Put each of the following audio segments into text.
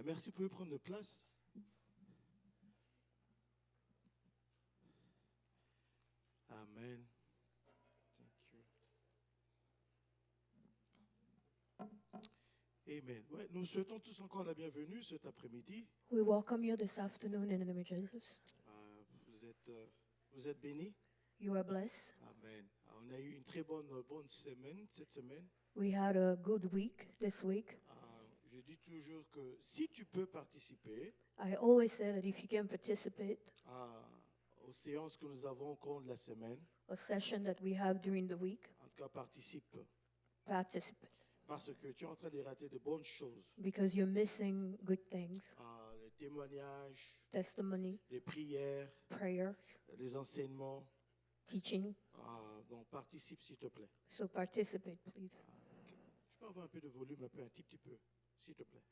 Merci, vous pouvez prendre place. Amen. Amen. Ouais, nous souhaitons tous encore la bienvenue cet après-midi. We welcome you this afternoon in the name of Jesus. Vous êtes bénis. You are blessed. Amen. On a eu une très bonne semaine cette semaine. We had a good week this week. Je dis toujours que si tu peux participer I always say that if you can participate, aux séances que nous avons au cours de la semaine, a session that we have during the week, en tout cas participe. participate. Parce que tu es en train de rater de bonnes choses. Because you're missing good things. Les témoignages, Testimony, les prières, prayers, les enseignements. teaching. Donc participe s'il te plaît. So participate, please. Je peux avoir un peu de volume, un petit peu, s'il te plaît.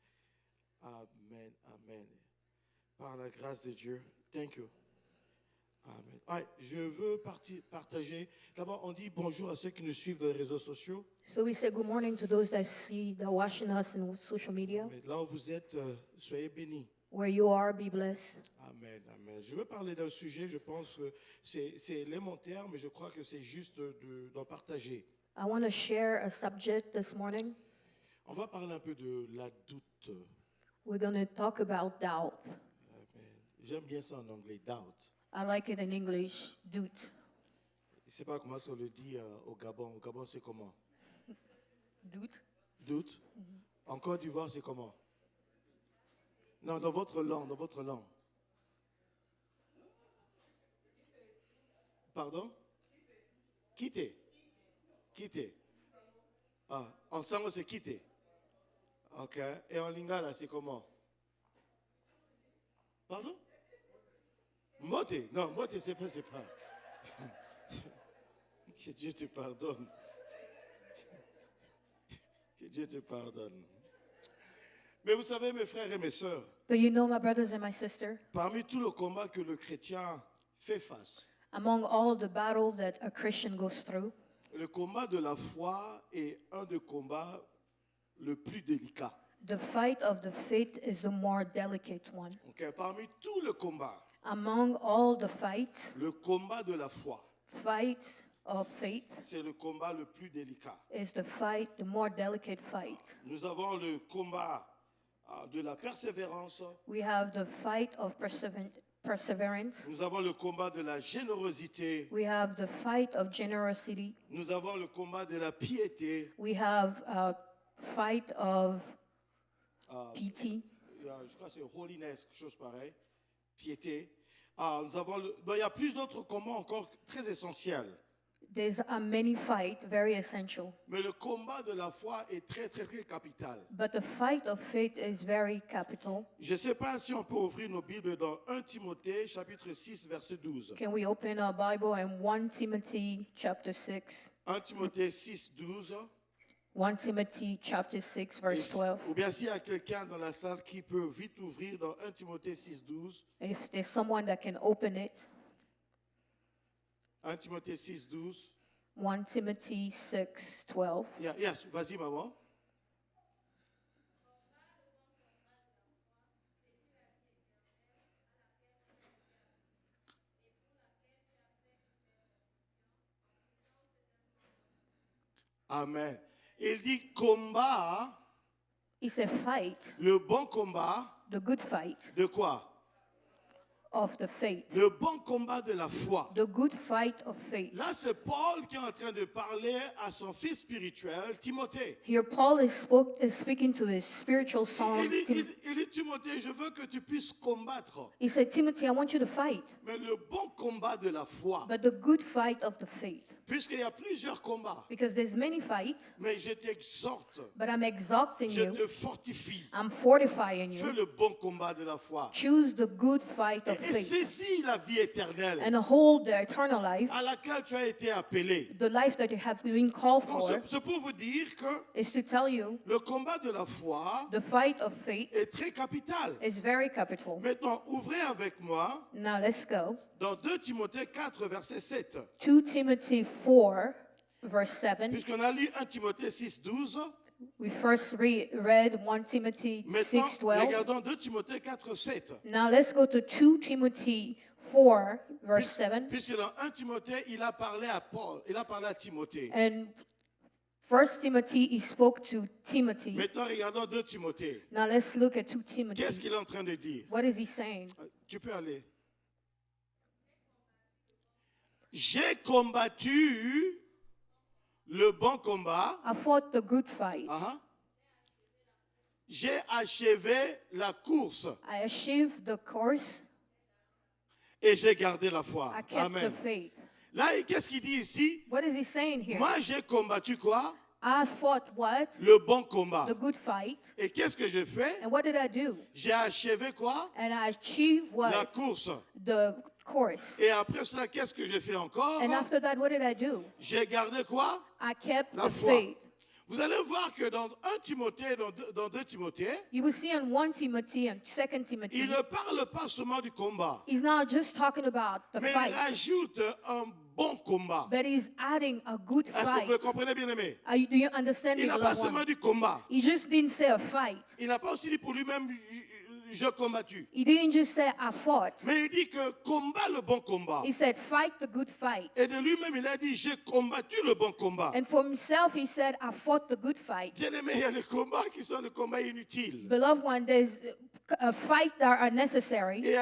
Amen, amen. Par la grâce de Dieu. Thank you. Amen. Ouais, je veux partager. D'abord, on dit bonjour à ceux qui nous suivent dans les réseaux sociaux. So we say good morning to those that are watching us in social media. Mais là où vous êtes, soyez bénis. Where you are, be blessed. Amen, amen. Je veux parler d'un sujet, je pense que c'est élémentaire, mais je crois que c'est juste d'en partager. I want to share a subject this morning. On va parler un peu de la doute. We're going to talk about doubt. Amen. J'aime bien ça en anglais, doubt. I like it in English, doute. Je ne sais pas comment on le dit au Gabon. Au Gabon, c'est comment? Doute? Doute. En Côte d'Ivoire, c'est comment? Non, dans votre langue, Pardon? Quitter. En sango, c'est quitter. Ok. Et en lingala, c'est comment? Pardon? Moté. Non, moté, c'est pas. Que Dieu te pardonne. Que Dieu te pardonne. Mais vous savez, mes frères et mes sœurs, But you know, my brothers and my sisters, parmi tout le combat que le chrétien fait face, among all the battle that a Christian goes through, le combat de la foi est un des combats le plus délicat. the fight of the faith is the more delicate one. Okay? Parmi tout le combat, Among all the fights, le combat de la foi, fight of faith c'est le combat le plus délicat. is the more delicate fight. Nous avons le combat de la persévérance, We have the fight of perseverance. nous avons le combat de la générosité, We have the fight of generosity. nous avons le combat de la piété, We have a fight of piety. je crois que c'est holiness, quelque chose pareil, piété. Nous avons il y a plus d'autres combats encore très essentiels. There's many fights, very essential. Mais le combat de la foi est très, très, très capital. But the fight of faith is very capital. Je ne sais pas si on peut ouvrir nos Bibles dans 1 Timothée, chapitre 6, verset 12. Can we open our Bible in 1 Timothy chapter 6? 1 Timothée 6, 12. 1 Timothy chapter 6, verse 12. Ou bien s'il y a quelqu'un dans la salle qui peut vite ouvrir dans 1 Timothée 6, 12. If there's someone that can open it. 1 Timothée 6, 12. 1 Timothy 6, 12. Yes, vas-y maman. Amen. Il dit combat. It's a fight, Le bon combat. the good fight De quoi? of the faith. Le bon combat de la foi. The good fight of faith. Là, c'est Paul qui est en train de parler à son fils spirituel, Timothée. Here Paul is speaking to his spiritual son. Il dit, Timothée, je veux que tu puisses combattre. He said, Timothy, I want you to fight, Mais le bon combat de la foi, but the good fight of the faith. puisqu'il y a plusieurs combats, Because there's many fights, mais je t'exhorte, but I'm exalting je you. te fortifie. I'm fortifying Fais you. le bon combat de la foi. Choose the good fight of Et faith saisis la vie éternelle and hold the eternal life, à laquelle tu as été appelé. the life that you have been called Donc, for, c'est pour vous dire que is to tell you le combat de la foi the fight of faith est très capital. is very capital. Maintenant, ouvrez avec moi Now let's go. dans 2 Timothée 4, verset 7. 2 Timothy 4, verse 7. Puisqu'on a lu 1 Timothée 6, 12, We first read 1 Timothy Maintenant, 6:12. regardons 2 Timothée 4, 7. Now let's go to 2 Timothy 4, verse 7. Puisque dans 1 Timothée, il a parlé à Paul, il a parlé à Timothée. And 1 Timothy, he spoke to Timothy. Maintenant, regardons 2 Timothée. Now let's look at 2 Qu'est-ce Timothy. qu'il est en train de dire? What is he saying? Tu peux aller. J'ai combattu le bon combat. I fought the good fight. Uh-huh. J'ai achevé la course I achieved the course. et j'ai gardé la foi. I kept the Amen. faith. Là, qu'est-ce qu'il dit ici? What is he saying here? Moi, j'ai combattu quoi? I fought what? Le bon combat. The good fight. Et qu'est-ce que j'ai fait? And what did I do? J'ai achevé quoi? And I achieved La what? course. The course. Et après cela, qu'est-ce que j'ai fait encore? And after that, what did I do? J'ai gardé quoi? I kept La the foi. faith. Vous allez voir que dans 1 Timothée, dans 2 Timothée, You will see in 1 Timothy and 2 Timothy, il ne parle pas seulement du combat, he's not just talking about the mais il fight, rajoute un bon combat. but he's adding a good Est-ce que fight. vous comprenez, bien aimé? Do you understand Il me, n'a pas beloved seulement one? du combat. He just didn't say a fight. Il n'a pas aussi dit pour lui-même, je combattu. He didn't just say I fought. Mais il dit que combat le bon combat. He said fight the good fight. Et de lui-même, il a dit, j'ai combattu le bon combat. And for himself, he said, I fought the good fight. Bien aimé, il y a des combats qui sont des combats inutiles. Beloved one, there's a fight that are necessary, Et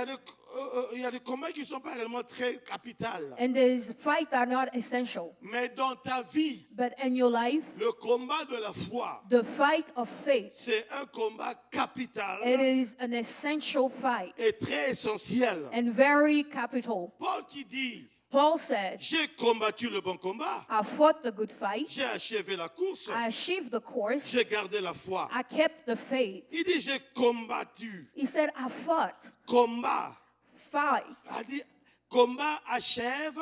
il y a des combats qui ne sont pas réellement très capitales. and there's fight that are not essential. Mais dans ta vie, But in your life, le combat de la foi, the fight of faith, c'est un combat capital it is an essential fight et très essentiel. and very capital. Paul qui dit, Paul said, j'ai combattu le bon combat, I fought the good fight, j'ai achevé la course, I achieved the course, j'ai gardé la foi. I kept the faith. Il dit, j'ai combattu. He said, I fought, Combat. fight, A dit, combat achève,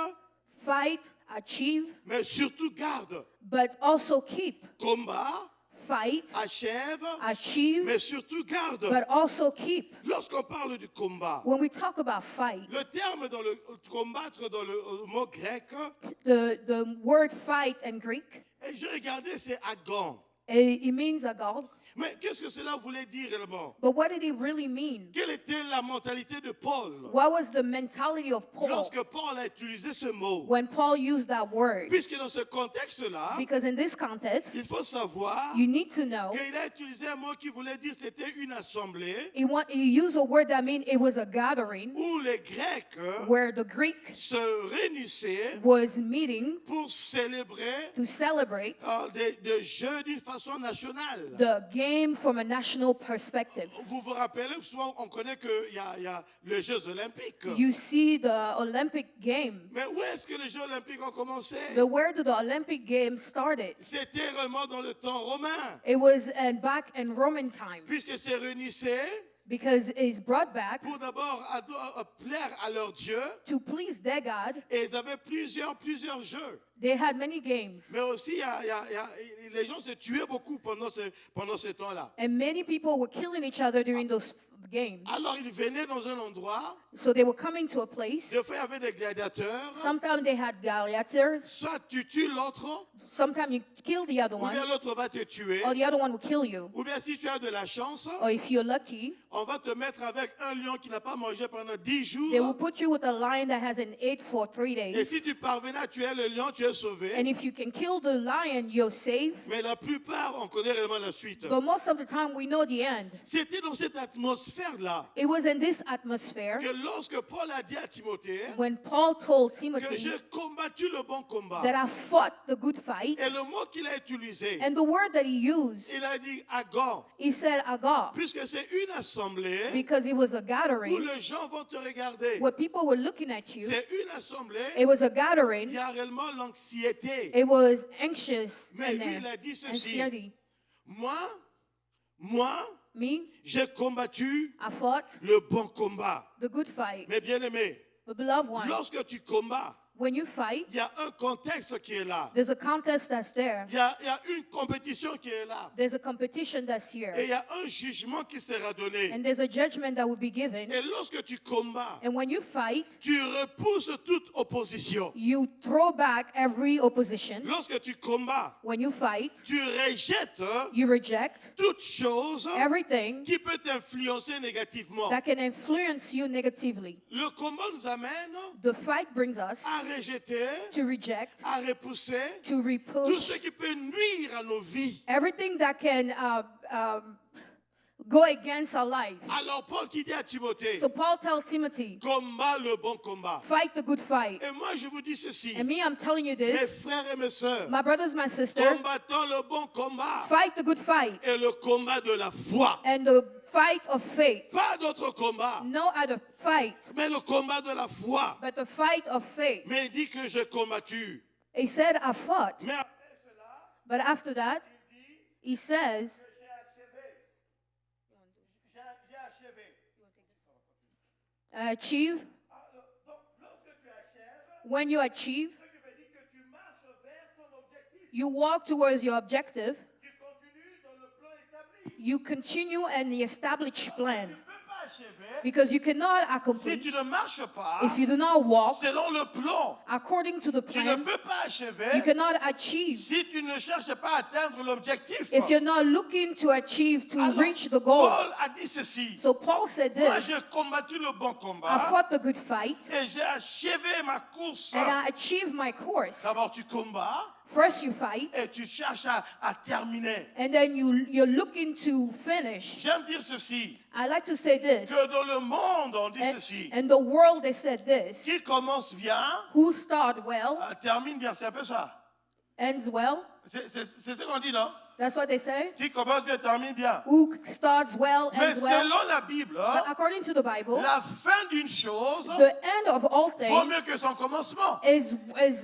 fight, achieve, mais surtout garde. but also keep. Combat Fight, achève, achieve, mais surtout garde. but also keep. Lorsqu'on parle du combat, When we talk about fight, le terme dans le combattre dans le mot grec, the word fight in Greek, et j'ai regardé, c'est agon. it means a god. Mais qu'est-ce que cela voulait dire réellement? But what did it really mean? Quelle était la mentalité de Paul What was the mentality of Paul lorsque Paul a utilisé ce mot? when Paul used that word? Puisque dans ce contexte-là, Because in this il context, faut savoir you need to know qu'il a utilisé un mot qui voulait dire c'était une assemblée he used a word that means it was a gathering où les Grecs where the Greek se réunissaient was meeting pour célébrer to celebrate des jeux d'une façon nationale. the game from a national perspective. Vous vous rappelez, souvent on connaît qu'il y a les Jeux Olympiques. You see the Olympic game. Mais où est-ce que les Jeux Olympiques ont commencé? But where did the Olympic Games started? C'était réellement dans le temps romain. It was back in Roman time Puisqu'ils se réunissaient because it's brought back pour d'abord plaire à leur Dieu. to please their God. Et ils avaient plusieurs jeux. They had many games. Mais aussi, les gens se tuaient beaucoup pendant ce temps-là. And many people were killing each other during those games. Alors, ils venaient dans un endroit, So they were coming to a place. des fois, il y avait des gladiateurs. Sometimes they had gladiators. Soit tu tues l'autre, Sometimes you kill the other ou bien one, l'autre va te tuer. or the other one will kill you. Ou bien si tu as de la chance, Or if you're lucky, on va te mettre avec un lion qui n'a pas mangé pendant 10 they will jours. put you with a lion that hasn't ate for 3 Et days. si tu parvenais à tuer le lion, tu es sauvé. And if you can kill the lion, you're safe. Mais la plupart, on connaît réellement la suite. But most of the time, we know the end. C'était dans cette atmosphère-là It was in this atmosphere que lorsque Paul a dit à Timothée when Paul told que Timothy j'ai combattu le bon combat, that I fought the good fight. et le mot qu'il a utilisé, And the word that he used, il a dit agon, he said agah, puisque c'est une assemblée because it was a où gathering les gens vont te regarder. where people were looking at you. C'est une assemblée, It was a il gathering. y a réellement l'anxiété. It was anxious Mais in lui, il there. a dit ceci, Anxiety. moi, Me, j'ai combattu I fought le bon combat. the good fight. Mais bien aimé, But beloved one, lorsque tu combats, When you fight, il y a un contexte qui est là. there's a contest that's there. Il y a une compétition qui est là. There's a competition that's Et here. il y a un jugement qui sera donné. And there's a judgment that will be given. Et lorsque tu combats, And when you fight, tu repousses toute opposition. you throw back every opposition. Lorsque tu combats, When you fight, tu rejettes you reject toute chose everything qui peut t'influencer négativement. that can influence you negatively. Le combat nous amène The fight brings us à rejeter, to reject, à repousser to tout repush ce qui peut nuire à nos vies. everything that can go against our life. Alors Paul qui dit à Timothée, So Paul tells Timothy, combat le bon combat. fight the good fight. Et moi je vous dis ceci, And me, I'm telling you mes this, frères et mes sœurs, my brothers, my sister, combattons le bon combat fight the good fight et le combat de la foi. and the fight of faith. Pas d'autre combat, No other fight, mais le combat de la foi. but the fight of faith. Mais il dit que j'ai combattu. He said, I fought. Mais après cela, But after that, il dit, he says, j'ai achevé. J'ai achevé. achieve. Donc, lorsque tu achèves, When you achieve, ce qui veut dire que tu marches vers ton objectif. you walk towards your objective. Tu continues dans le plan établi. You continue in the established plan. Tu ne peux pas achever Because you cannot si accomplish tu ne marches pas if you do not walk selon le plan. according to the Tu ne plan. peux pas You achever cannot achieve si tu ne cherches pas à atteindre l'objectif. if you're not looking to achieve to Alors, reach the goal. Paul a dit ceci. So Paul said Moi, this, j'ai combattu le bon I combat fought the good fight et j'ai achevé ma course. and I achieved my course. D'abord, tu combats First you fight et tu cherches à terminer. and then you're looking to finish. J'aime dire ceci, I like to say this. que dans le monde, on dit And, ceci. and the world, they said this. Qui commence bien, Who start well, termine bien. C'est un peu ça. ends well. C'est ce qu'on dit, non? That's what they say. Qui commence bien, termine bien. Who starts well, Mais ends well. selon la Bible, But according to the Bible, la fin d'une chose the end of all vaut things mieux que son commencement. is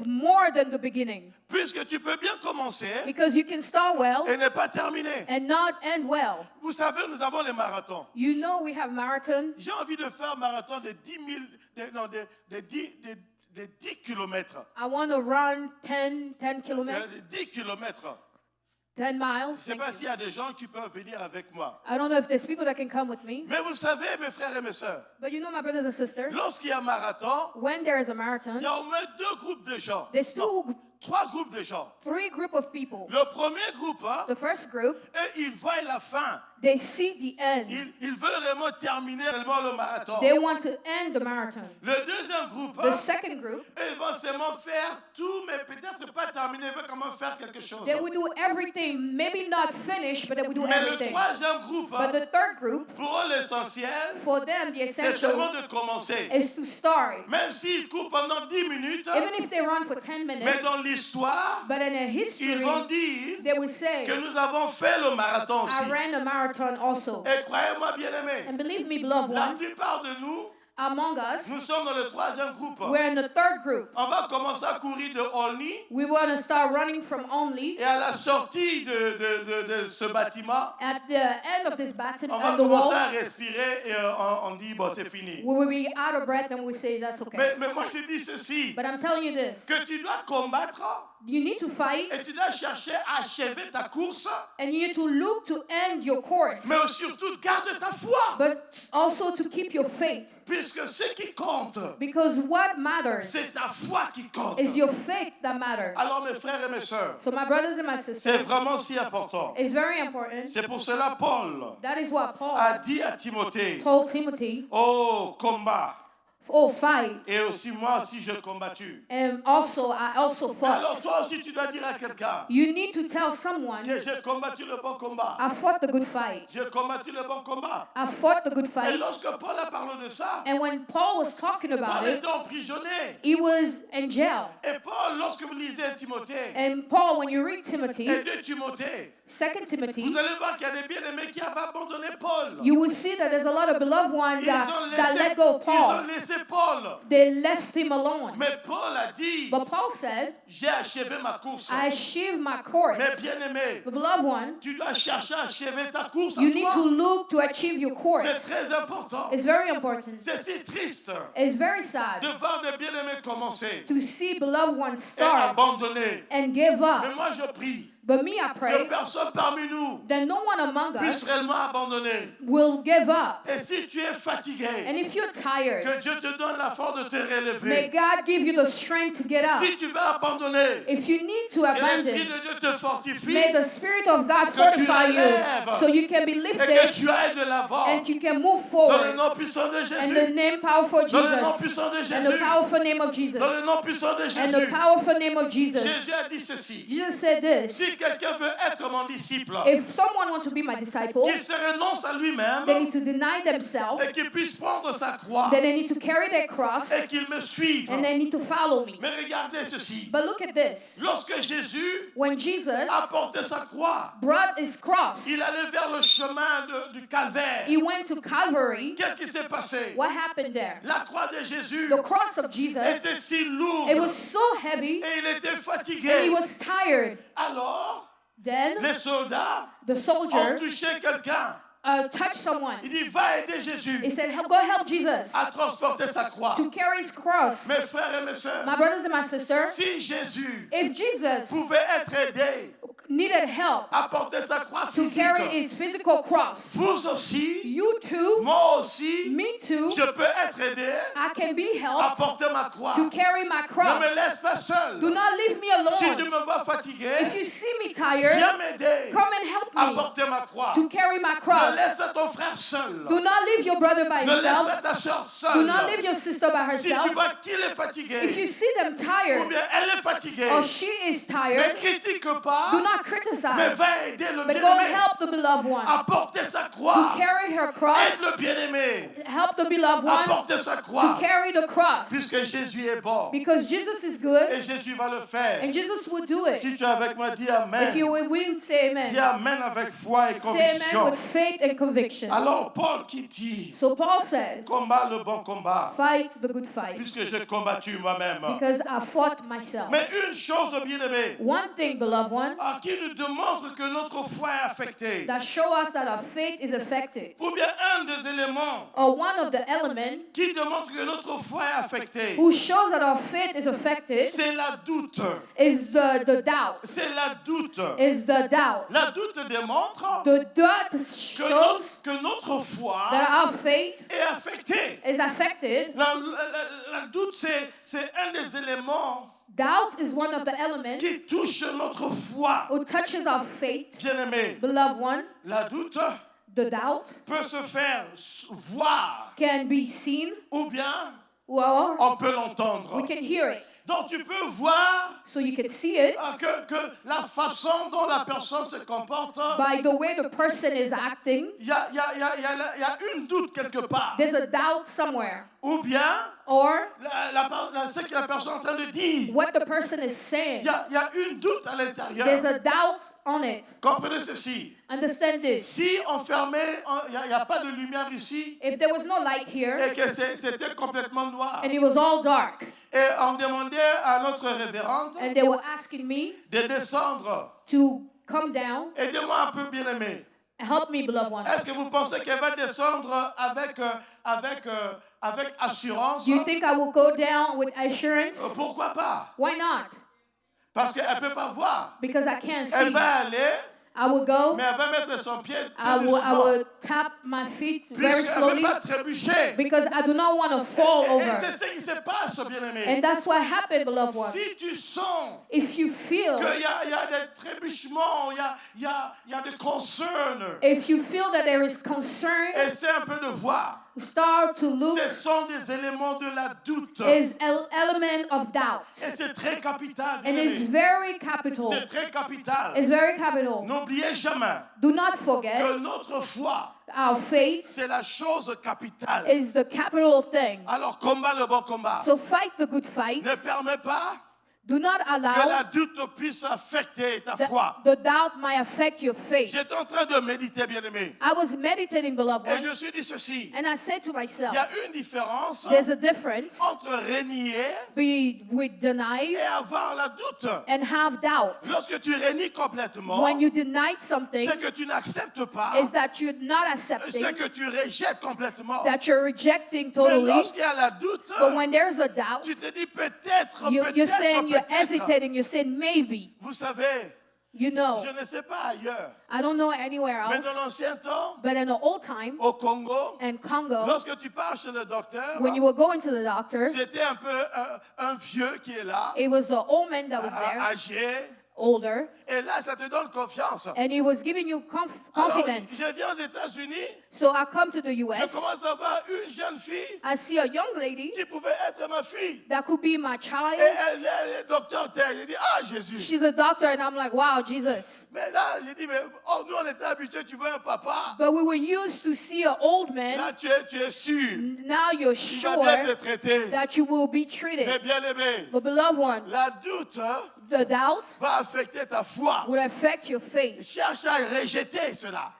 more than the beginning. Puisque tu peux bien commencer Because you can start well et ne pas terminer. and not end well. Vous savez, nous avons les marathons. You know we have marathon. J'ai envie de faire un marathon de 10 000, de 10 kilomètres. I want to run 10 kilometers, De 10 kilomètres. 10 Je miles. ne sais pas s'il y a des gens qui peuvent venir avec moi. I don't know if there's people that can come with me. Mais vous savez, mes frères et mes sœurs, But you know, my brothers and sisters, lorsqu'il y a un marathon, when there is a il marathon, y a au moins 2 groupes de gens. there's Trois groupes de gens. three group of people. Le premier groupe, The first group, et ils voient la fin. they see the end. Ils veulent vraiment terminer réellement le marathon. They want to end the marathon. Le deuxième groupe, The second group, ils vont seulement faire tout, mais peut-être pas terminer, ils veulent quand même faire quelque chose. they will do everything, maybe not finish, but they will do Mais le everything. troisième groupe, But the third group, pour eux, l'essentiel, for them, the c'est seulement essential de commencer. is to start. Même s'ils courent pendant 10 minutes, Even if they run for 10 mais minutes, dans l'histoire, but in a ils history, vont dire they will say, que nous avons fait le marathon aussi. I ran a marathon also. Et croyez-moi, bien-aimés, And believe me, beloved la one, plupart de nous, among us, nous sommes dans le troisième groupe. we're in the third group. On va commencer à courir de Olney We want to start running from only et à la sortie de ce bâtiment, at the end of this battle on va on the commencer wall. à respirer et on dit, bon, c'est fini. We will be out of breath and we say that's okay. Mais moi, je dis ceci, But I'm telling you this, que tu dois combattre you need to fight et tu dois chercher à achever ta course, and you need to look to end your course, mais surtout garde ta foi, but also to keep your faith. puisque ce qui compte, Because what matters c'est ta foi qui compte. is your faith that matters. Alors mes frères et mes sœurs, So my brothers and my c'est sisters, vraiment si important. it's very important. C'est pour cela Paul That is what Paul a dit à Timothée, told Timothy, oh combat, oh, fight. et aussi moi aussi j'ai combattu. And also, I also Alors fought. toi aussi tu dois dire à quelqu'un You need to tell someone, que j'ai combattu le bon combat. I fought the good fight. J'ai combattu le bon combat. I fought the good Et fight. lorsque Paul a parlé de ça, And when Paul was talking about Paul it, était emprisonné. he was in jail. Et Paul, lorsque vous lisez Timothée And Paul, when you read Timothy, et 2 Timothée, 2 Timothy, vous allez voir qu'il y a des bien-aimés qui avaient abandonné Paul. you will see that there's a lot of beloved ones that let go of ils Paul. ont laissé Paul. They left him alone. Mais Paul a dit, But Paul said, j'ai achevé ma course. I achieved my course. Mais bien-aimé, Beloved one, tu dois chercher à achever ta course à you need to toi. look to achieve your C'est course. très important. It's very important. C'est si triste It's very sad de voir des bien-aimés commencer to see beloved ones et start abandonner. and give Mais up. moi, je prie But me, I que pray personne parmi nous that no one among puisse us réellement abandonner. will give up. Et si tu es fatigué, And if you're tired, que Dieu te donne la force de te may relever. God give you the strength to get up. Si tu vas abandonner, If you need to que l'Esprit abandon, de Dieu te fortifie may the Spirit of God tu fortify l'élèves you so you can be et que lifted tu ailles de l'avant. and you can move Dans le forward. nom puissant de In the Jésus. name powerful of Dans le nom Jesus. puissant de In the Jésus. powerful name of Jesus. Dans le nom puissant de In the Jésus. powerful name of Jesus. Jésus a dit ceci. Jesus said this. Si quelqu'un veut être mon disciple, If someone wants to be my disciple, qu'il se renonce à lui-même they need to deny themselves, et qu'il puisse prendre sa croix then they need to carry their cross, et qu'il me suive. and they need to follow me. Mais regardez ceci. But look at this. Lorsque Jésus When Jesus a porté sa croix, brought his cross, il allait vers le chemin du calvaire. he went to Calvary. Qu'est-ce qui s'est passé? What happened there? La croix de Jésus The cross of Jesus, était si lourde it was so heavy et il était and he fatigué. was tired. Alors, Then les soldats the ont soldier touché quelqu'un. touched someone. Il dit, va aider Jésus He said, Go help Jesus à transporter sa croix. to carry his cross. Mes frères et mes sœurs, My brothers and my sisters, si Jésus if Jesus pouvait être aidé needed help à porter sa croix to carry physique, his physical cross, vous aussi, you too, moi aussi, me too, je peux être aidé I can be à helped porter ma croix. to carry my Ne cross. me laisse pas seul. Do not leave me Si tu alone. me vois fatigué, If you see me tired, viens m'aider come and help à me porter ma croix. to carry my Ne cross. laisse pas ton frère seul. Do not leave your brother by Ne laisse himself. pas ta soeur Do seule. not leave your sister by Si tu herself. vois qu'il est If fatigué, you see them ou tired bien elle est fatiguée, or she is ne tired, critique pas, do not mais criticize, va aider le but go bien-aimé help the beloved one à porter sa to croix. carry her Aide cross. le bien-aimé Help the beloved à one porter sa to croix. carry the cross, Puisque Jésus est bon. because Jesus is good Et Jésus va le faire. and Jesus will do it. Si tu es avec moi, dis If you Amen. will, say Dis amen. Amen avec foi et Say amen conviction. with faith and conviction. Alors Paul qui dit, So Paul says, combat le bon combat, fight the good fight, puisque j'ai combattu moi-même. because I fought myself. Mais une chose, bien-aimé, One thing, beloved one, qui nous démontre que notre foi est affectée, that show us that our faith is affected, ou bien un des éléments or one of the elements qui démontre que notre foi est affectée, who shows that our faith is affected c'est la doute. is the doubt. C'est la doute. Is the doubt. La doute démontre The doubt que shows que notre foi that our faith est affectée. is affected. La doute, c'est un des éléments Doubt is one of the elements qui touche notre foi. who touches our faith. Bien-aimé, Beloved one, la doute the doubt peut se faire voir can be seen, ou bien or on peut l'entendre. we can hear it. Donc tu peux voir So you can see it que la façon dont la personne se comporte, by the way the person is acting. il y a une doute quelque part. There's a doubt somewhere. Ou bien Or ce que la personne est en train de dire. what the person is saying. Il y a une doute à There's l'intérieur. a doubt on it. Comprenez ceci. Understand this. Si on fermait, il n'y a pas de lumière ici, If there was no light here et que c'était complètement noir, and it was all dark, et on demandait à notre révérende and they were asking me de descendre. to come down, Aidez-moi un peu, bien-aimé. help me, beloved one. Est-ce que vous pensez qu'elle va descendre avec assurance? Do you think I will go down with assurance? Pourquoi pas? Why not? Parce qu'elle ne peut pas voir. Because I can't Elle see. va aller, I will go. mais elle va mettre son pied I très will doucement. tap my feet very Puisqu'elle ne slowly veut pas trébucher. because I do not want to fall Et over. c'est ce qui se passe, bien-aimé. And that's what happened, beloved one. Si tu sens If you feel, qu'il y a des trébuchements, il y a des concerns, if you feel that there is concern, essaie un peu de voir. start to look Ce sont des éléments de la doute. is an element of doubt. Et c'est très capital. And bien-aimé. it's very capital. C'est très capital. It's very capital. N'oubliez jamais Do not forget que notre foi, our faith c'est la chose capitale. is the capital thing. Alors combat le bon combat. So fight the good fight. Ne permets pas Do not que allow la doute puisse affecter ta foi. the doubt might affect your faith. J'étais en train de méditer, bien-aimé. I was meditating, beloved Et one, je me suis dit ceci. and I said to Il myself, y a une différence there's a difference entre renier with deny et avoir la doute. and have doubt. Lorsque tu renies complètement, When you deny something, c'est que tu n'acceptes pas, is that you're not c'est accepting, que tu rejettes complètement. that you're rejecting Mais totally. lorsqu'il y a la doute, But when there's a doubt, tu te dis peut-être, you're saying, you're peut-être. hesitating, you're saying maybe. Vous savez, You know, je ne sais pas ailleurs, I don't know anywhere mais else, dans l'ancien temps, but in the old time, au Congo, in Congo, lorsque tu pars chez le docteur, when you were going to the doctor, c'était un peu un vieux qui est là, it was the old man that was there, âgé, older, et là, ça te donne confiance. and he was giving you Alors, confidence. je viens aux États-Unis, So I come to the je US, commence à voir une jeune fille I see a young lady qui pouvait être ma fille. that could be my Et child. elle est docteur terre. J'ai dit, ah, Jésus. She's a doctor, and I'm like, wow, Jesus. Mais là, j'ai dit, mais oh, nous, on était habitués, tu vois un papa. But we were used to see an old man. Là, tu es sûr. Now you're Tu vas bien sure te traiter. that you will be Mais treated. bien aimé, But beloved one, la doute the doubt va affecter ta foi. will affect your faith. Cherche à rejeter cela.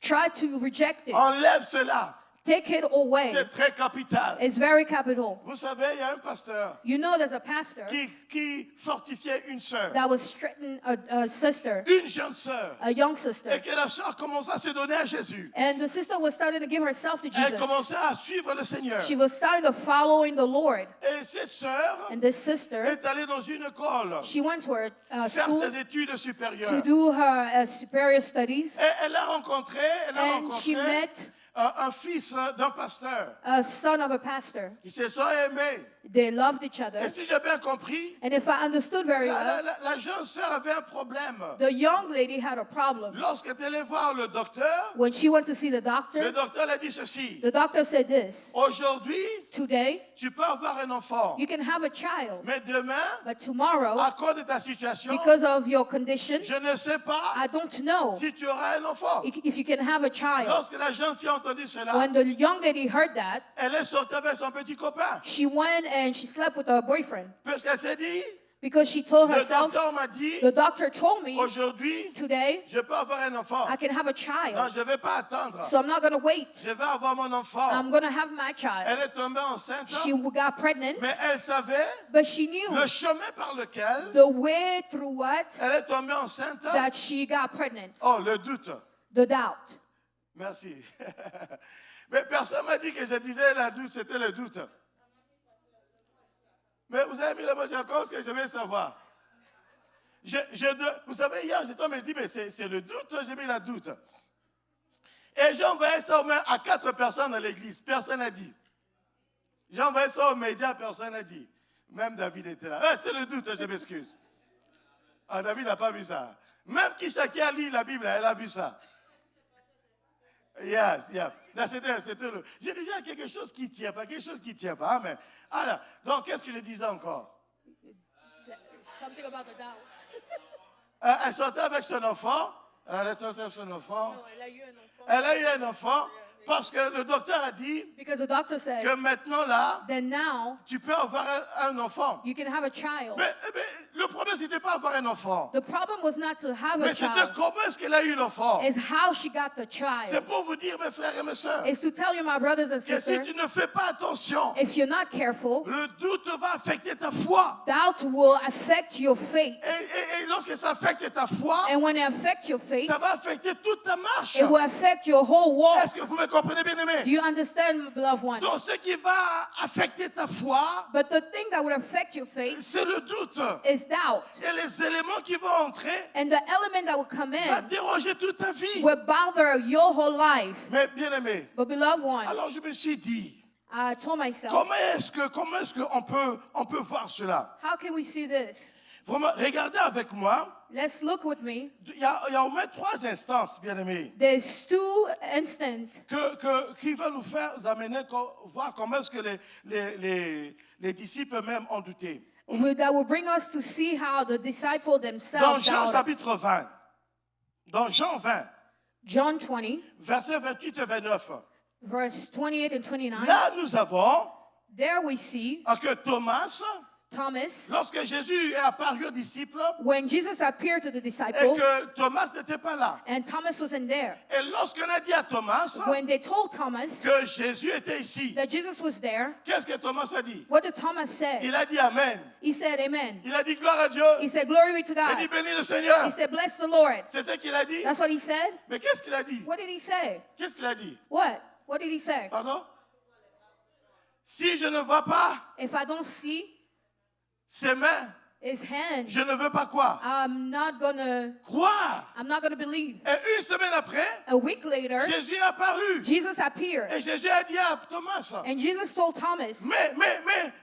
Try to reject it. Enlève cela. Take it away. C'est très capital. It's very capital. Vous savez, il y a un pasteur You know, there's a pastor qui fortifiait une sœur, that was strengthening a sister, une jeune sœur, a young et sister. que la sœur commençait à se donner à Jésus. And the sister was starting to give herself to Elle Jesus. commençait à suivre le Seigneur. She was starting to following the Lord. Et cette sœur And this sister, est allée dans une école she went to her faire school ses études to supérieures. do her superior studies. Et elle a rencontré And she met un fils d'un pasteur. a son of a pastor. Ils se sont aimés. They loved each other. Et si j'ai bien compris, And if I understood very la, well, la jeune sœur avait un problème. the young lady had a problem. Lorsqu'elle est allée voir le docteur When she went to see the lui doctor a dit ceci. the doctor said this: Aujourd'hui, today, tu peux avoir un enfant. you can have a child, Mais demain, but tomorrow, à cause de ta situation, because of your condition, je ne sais pas I don't know si tu auras un enfant. if you can have a child. Lorsque la jeune fille a entendu cela, When the young lady heard that, elle est sortie avec son petit copain. she went and she slept with her boyfriend Parce qu'elle s'est dit, because she told le herself, docteur m'a dit, the doctor told me aujourd'hui, today je peux avoir un enfant. I can have a Non, child, je ne vais pas attendre. so I'm not going to wait. Je vais avoir mon enfant. I'm going to have my child. Elle est tombée enceinte, She got pregnant, mais elle savait but she knew le chemin par lequel the way through what elle est tombée enceinte. that she got pregnant, Oh, le doute. the doubt. Merci. Mais personne m'a dit que je disais la doute, c'était le doute. Mais vous avez mis la main sur ce que je vais savoir. Vous savez, hier, j'étais en train de me dire, mais c'est le doute, j'ai mis la doute. Et j'ai envoyé ça au moins à 4 personnes dans l'église. Personne n'a dit. J'ai envoyé ça aux médias, personne n'a dit. Même David était là. Ah, c'est le doute, je m'excuse. Ah, David n'a pas vu ça. Même qui a lu la Bible, elle a vu ça. Yes, yeah. Là, c'était le... Je disais quelque chose qui ne tient pas, quelque chose qui ne tient pas. Amen. Alors, donc, qu'est-ce que je disais encore? Something about the doubt. Elle sortait avec son enfant. Elle est sortie avec son enfant. No, elle a eu un enfant. Elle a eu un enfant parce que le docteur a dit Because the doctor said, que maintenant, là, then now tu peux avoir un enfant. you can have a child. Mais le problème, ce n'était pas avoir un enfant. The problem was not to have a Mais c'était child, comment est-ce qu'elle a eu l'enfant. it's how she got the C'est child. pour vous dire, mes frères et mes sœurs, It's to tell you, my brothers and que si sisters, tu ne fais pas attention, if you're not careful, le doute va affecter ta foi. doubt will affect your faith. Et lorsque ça affecte ta foi, And when it affects your faith, ça va affecter toute ta marche. it will affect your whole walk. Est-ce que vous me comprenez, bien Do aimé? you understand, beloved one? Donc, ce qui va affecter ta foi, But the thing that would affect your faith c'est le doute. is doubt. Et les éléments qui vont entrer And the element that will come va in déranger toute ta vie. will bother your whole life. Mais bien aimé, But beloved one, alors je me suis dit, I told myself, comment est-ce qu'on peut voir cela? how can we see this? Vraiment, regardez avec moi. Let's look with me. Il y a au moins 3 instances, bien aimés, There's 2 instances qui vont nous faire amener voir comment est-ce que les disciples même ont douté. that will bring us to see how the disciples Dans themselves Jean doubted. chapitre 20, dans Jean 20, John 20, versets 28 et 29, verse 28 and 29. là nous avons There we see que Thomas Thomas, lorsque Jésus est apparu aux disciples when Jesus appeared to the et disciple, que Thomas n'était pas là. and Thomas wasn't there. Et lorsqu'on a dit à Thomas When they told Thomas que Jésus était ici, that Jesus was there, qu'est-ce que Thomas a dit? what did Thomas say? Il a dit Amen. He said, Amen. Il a dit gloire à Dieu. He said, Glory be to Il a God. dit bénis le Seigneur. He said, Bless the Lord. C'est ce qu'il a dit. That's what he said. Mais qu'est-ce qu'il a dit? What did he say? Qu'est-ce qu'il a dit? What? What did he say? Pardon? Si je ne vois pas If I don't see ses mains, his hand, je ne veux pas quoi? I'm not gonna Croire. believe. Et une semaine après, A week later, Jésus est apparu. Jesus appeared. Et Jésus a dit à Thomas, And Jesus told Thomas,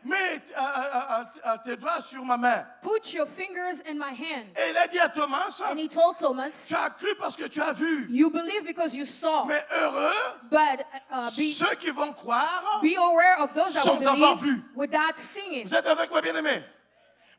mets tes doigts sur ma main. Put your fingers in my hand. Et il a dit à Thomas, And he told Thomas, tu as cru parce que tu as vu. You believe because you saw. Mais heureux But ceux qui vont croire be aware of those that will sans avoir believe vu. without seeing. Vous êtes avec moi, bien-aimés?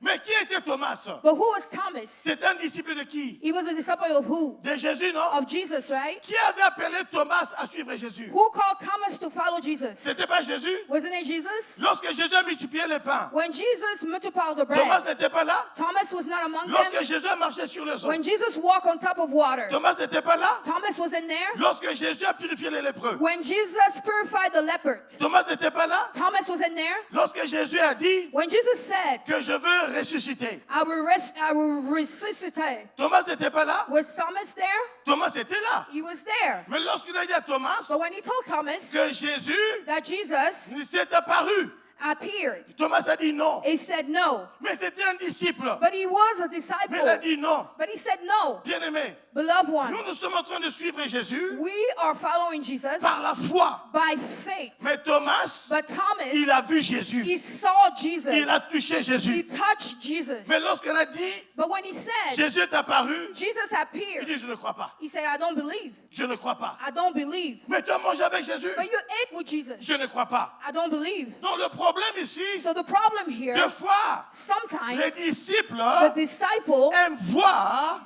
Mais qui était Thomas? But who was Thomas? C'est un disciple de qui? He was a disciple of who? De Jésus, non? Of Jesus, right? Qui avait appelé Thomas à suivre Jésus? Who called Thomas to follow Jesus? C'était pas Jésus? Wasn't it Jesus? Lorsque Jésus a multiplié les pains, When Jesus multiplied the Thomas bread, n'était pas là? Thomas was not among Lorsque them. Jésus a marché sur les eaux, When Jesus walked on top of water, Thomas n'était pas là? Thomas wasn't there. Lorsque Jésus a purifié les lépreux, When Jesus purified the leopard, Thomas n'était pas là? Thomas wasn't there. Lorsque Jésus a dit When Jesus said, que je veux ressusciter, I will resuscitate, Thomas n'était pas là? was Thomas there? Thomas était là. He was there. Mais lorsqu'il a dit à Thomas But when he told Thomas que Jésus that Jesus lui s'est apparu, appeared, Thomas a dit non. he said no. Mais c'était un disciple. But he was a Mais il a disciple. dit non. But he said no. Bien-aimé, Beloved one, nous sommes en train de suivre Jésus we are following Jesus par la foi. by faith. Mais Thomas, But Thomas, il a vu Jésus. he saw Jesus. Il a touché He Jésus. touched Jesus. Mais lorsqu'on a dit But when he said, Jésus est apparu, Jesus il appeared, dit je ne crois pas. he said, I don't believe. Je ne crois pas. I don't believe. Mais tu as mangé avec Jésus? But you ate with Jesus. Je ne crois pas. I don't believe. Donc le problème ici, So the problem here, deux fois, sometimes les disciples the disciple aiment voir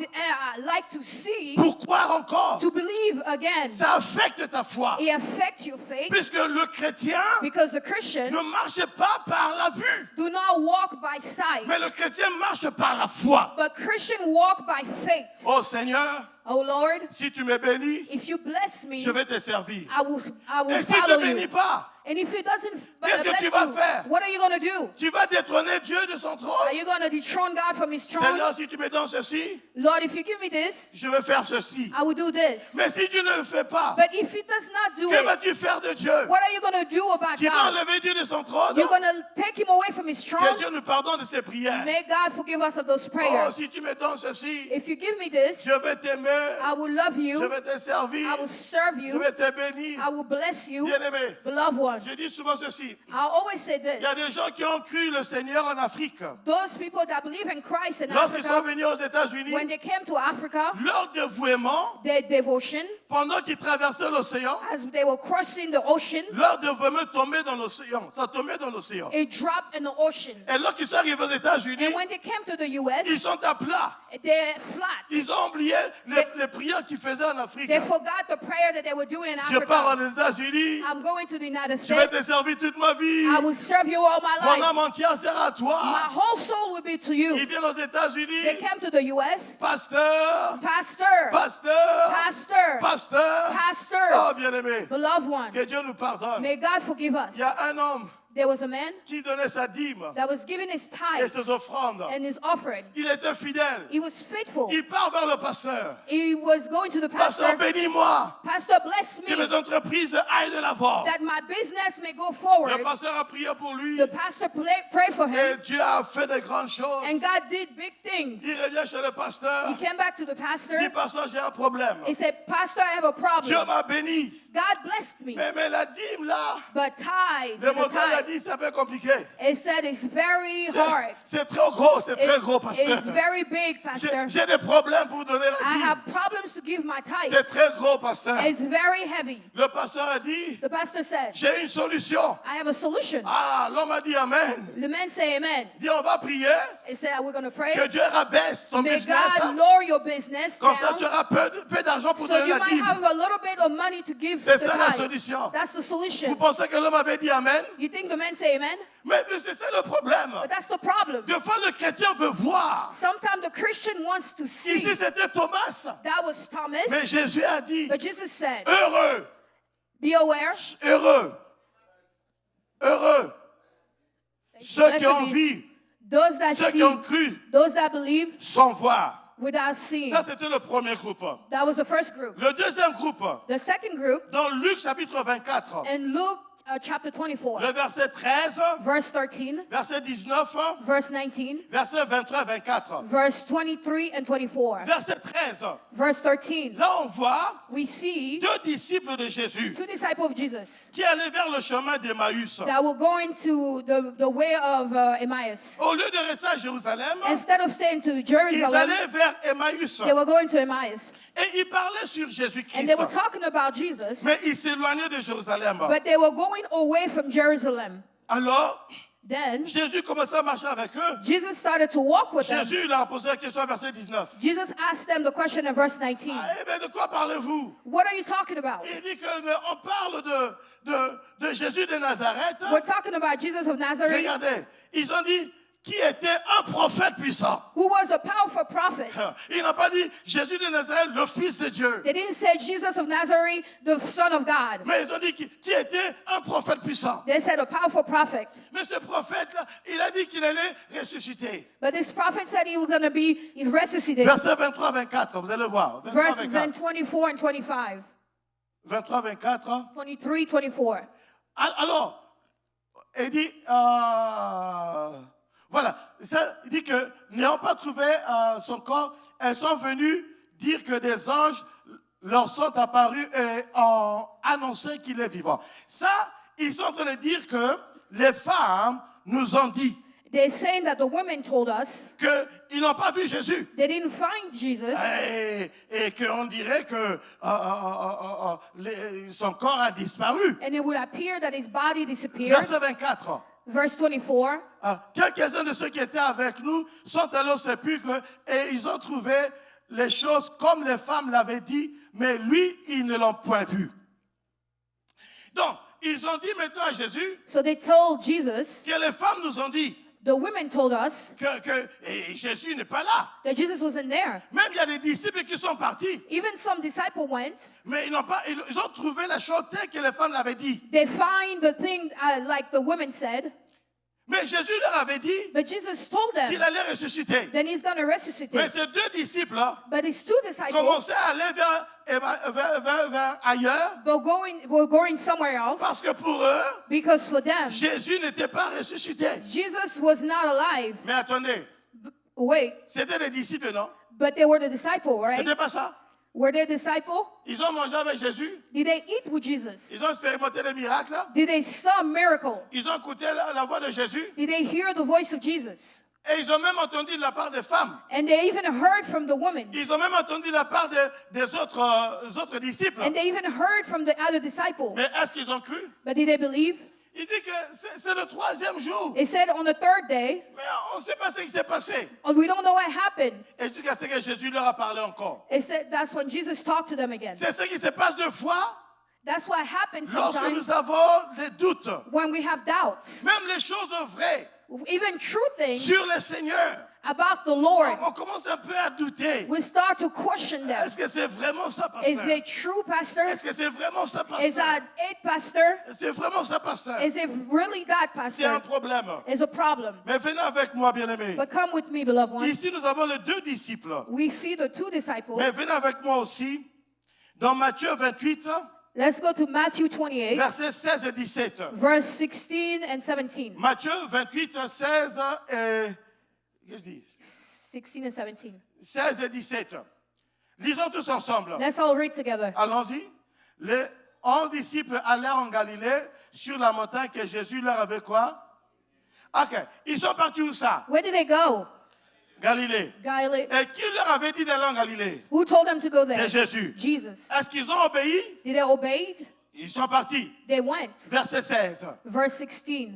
like to see, pour croire encore. to believe again. Ça affecte ta foi. It affects your faith Puisque le chrétien because the Christian ne marche pas par la vue, do not walk by sight, mais le chrétien marche par la foi. but Christian walk by faith. Oh Seigneur, Oh Lord, si tu me bénis, if you bless me, je vais te servir. I will Et si tu follow ne bénis you. pas, And if it doesn't Qu'est-ce que bless tu vas you, faire? what are you going to do? tu vas détrôner Dieu de son trône. Are you going to dethrone God from his throne? Seigneur, si tu me donnes ceci, Lord, if you give me this, je vais faire ceci. I will do this. Mais si tu ne le fais pas, But if he does not do que it, vas-tu faire de Dieu? what are you going to do about Tu vas God? enlever Dieu de son trône? You're going to take him away from his Que throne? Dieu nous pardonne de ses prières. May God forgive us of those Oh, prayers. si tu me donnes ceci, If you give me this, je vais t'aimer, I will love je you. vais te servir, I will serve je you. vais te bénir. I will bless you. Bien-aimé, Beloved one, je dis souvent ceci. I always say Il y a this. des gens qui ont cru le Seigneur en Afrique. Those people that believe in Christ in Lorsqu'ils sont Africa, venus aux États-Unis, when they came to Africa, leur dévouement, their devotion, pendant qu'ils traversaient l'océan, as they were crossing the ocean, leur dévouement tombait dans l'océan. Ça tombait dans l'océan. it dropped in the ocean. Et lorsqu'ils sont arrivés aux États-Unis, And when they came to the ils US, sont à plat. they're flat. Ils ont oublié les prières qu'ils faisaient en Afrique. They forgot the prayer that they were doing in Je pars Africa. aux États-Unis, I'm going to the United je vais States. te servir toute ma vie. I will serve you all my Mon life. âme entière sera à My toi. whole soul will be to Ils you. viennent aux They États-Unis. came to the US. Pasteur, Pastor, pasteur, pastor, pasteur. Oh, pastors, bien-aimé, beloved one, que Dieu nous pardonne. may God forgive us. Il y a un homme There was a man qui donnait sa dîme that was giving his et tithe ses offrandes. and his offering. Il était fidèle. He was faithful. Il part vers le pasteur. He was going to the Pasteur, pastor. bénis-moi. Pastor, bless Que mes me entreprises aillent de l'avant. that my business may go Le forward. pasteur a prié pour lui. The pastor prayed for Et him, Dieu a fait de grandes choses. and God did big things. Il revient chez le pasteur. He came back to the Il dit, pastor. pasteur, j'ai un problème. He said, Pastor, I have a Dieu problem. m'a béni. God blessed me. Mais la dîme là, But tithe, le the montant a tithe, dit, c'est un peu compliqué. it said it's very hard. C'est trop gros, c'est très gros, pasteur. It's very big, Pastor. J'ai des problèmes pour donner la I dîme. have problems to give my C'est tithe. très gros, pasteur. It's very heavy. Le pasteur a dit, The pastor said, j'ai une solution. I have a solution. Ah, l'homme a dit Amen. The man say amen. Il dit, on va prier He said, we're going to que pray. Dieu rabaisse ton May business. God lower your business Comme ça, down tu auras peu d'argent pour so donner you la might dîme. have a little bit of money to give C'est the ça la tithe. solution. That's the Vous solution. pensez que l'homme avait dit Amen? You think the men say amen? Mais c'est ça le problème. But that's the problem. Des fois, le chrétien veut voir. Sometimes the Christian wants to see. Ici, c'était Thomas. That was Thomas. Mais Jésus a dit, But Jesus said, heureux, be aware. heureux, heureux, ceux qui Blessed ont be vu, those that ceux see, qui ont cru, those that believe sans voir. without seeing. Ça, c'était le premier groupe. That was the first group. Le deuxième groupe, The second group, dans Luc chapitre 24, in Luke chapter 24, le verset 13, verse 13, verset 19, verse 19, verset 23, 24. verse 23 and 24. Verset 13, Verse 13, là on voit we see deux disciples de Jésus two disciples of Jesus qui allaient vers le chemin d'Emmaüs. that were going to the way of Emmaus. Au lieu de rester à Jérusalem, Instead of staying to ils Jerusalem, allaient vers Emmaüs. they were going to Emmaus. Et ils parlaient sur And Jésus-Christ. they were talking about Jesus, Mais ils s'éloignaient de Jérusalem. but they were going away from Jerusalem. Alors, Then Jésus commençait à marcher avec eux. Jesus started to walk with them. Jésus leur a posé la question, verset 19. Jesus asked them the question in verse 19. Ah, eh bien, de quoi parlez-vous? What are you talking about? Il dit qu'on parle de Jésus de Nazareth. We're talking about Jesus of Nazareth, Regardez, ils ont dit qui était un prophète puissant. who was a powerful prophet. Ils n'ont pas dit Jésus de Nazareth, le Fils de Dieu. They didn't say Jesus of Nazareth, the Son of God. Mais ils ont dit qui était un prophète puissant. They said a powerful prophet. Mais ce prophète-là, il a dit qu'il allait ressusciter. But this prophet said he was going to be resuscitated. Verset 23-24, vous allez voir. 23-24. Verse 24 and 25. 23-24. 23-24. Alors, il dit, voilà, il dit que n'ayant pas trouvé son corps, elles sont venues dire que des anges leur sont apparus et ont annoncé qu'il est vivant. Ça, ils sont en train de dire que les femmes nous ont dit They're saying that the women told us qu'ils n'ont pas vu Jésus. they didn't find Jesus Et qu'on dirait que son corps a disparu. and it would appear that his body disappeared. Verset 24. Verse 24. Quelques-uns de ceux qui étaient avec nous sont allés au sépulcre et ils ont trouvé les choses comme les femmes l'avaient dit, mais lui, ils ne l'ont point vu. Donc, ils ont dit maintenant à Jésus So they told Jesus, que les femmes nous ont dit the women told us que Jésus n'est pas là. that Jesus wasn't there. Même il y a des disciples qui sont partis, Even some disciples went. mais ils ont trouvé la chose telle que les femmes l'avaient dit. They find the thing like the women said. Mais Jésus leur avait dit But Jesus told qu'il them, allait ressusciter. then he's going to Mais resuscitate. ces deux disciples-là But these two disciples commençaient à aller vers ailleurs were going somewhere else parce que pour eux, because for them, Jésus n'était pas ressuscité. Jesus was not alive. Mais attendez, Wait, c'était des disciples, non? but they were the disciple, right? C'était pas ça? Were they disciple? Ils ont mangé avec Jésus, Did they eat with Jesus? ils ont expérimenté les miracles, Did they saw a miracle? ils ont écouté la voix de Jésus Did they hear the voice of Jesus? et ils ont même entendu de la part des femmes. And they even heard from the women. Ils ont même entendu de la part des autres disciples. And they even heard from the other disciple. Mais est-ce qu'ils ont cru? But did they believe? Il dit que c'est le troisième jour. It said on the third day, Mais on ne sait pas ce qui s'est passé. and we don't know what happened. Et jusqu'à ce que Jésus leur a parlé encore. It said that's when Jesus talked to them again. C'est ce qui se passe deux fois That's what happens lorsque sometimes nous avons des doutes. when we have doubts. Même les choses vraies Even true things sur le Seigneur. about the Lord, On commence un peu à douter. we start to question them. Est-ce que c'est vraiment ça, Is pasteur? it true, Pastor? Est-ce que c'est vraiment ça, Is pasteur? that it, Pastor? C'est vraiment ça, pasteur? Is it really that, C'est un Pastor? problème. Is a problem. Mais venez avec moi, bien-aimés. But come with me, beloved ones. Ici, nous avons les deux disciples. We see the two disciples. Mais venez avec moi aussi. Dans Matthieu 28, Let's go to Matthew 28, versets 16 et 17. verse 16 and 17. Matthieu 28, 16 et... Qu'est-ce que je dis? 16 and 17. 16 et 17. Lisons tous ensemble. Let's all read together. Allons-y. Les 11 disciples allèrent en Galilée sur la montagne que Jésus leur avait quoi? Ok. Ils sont partis où ça? Where did they go? Galilée. Galilee. Et qui leur avait dit d'aller en Galilée? Who told them to go there? C'est Jésus. Jesus. Est-ce qu'ils ont obéi? Did they obey? Ils sont partis. They went. Verset 16. Verse 16,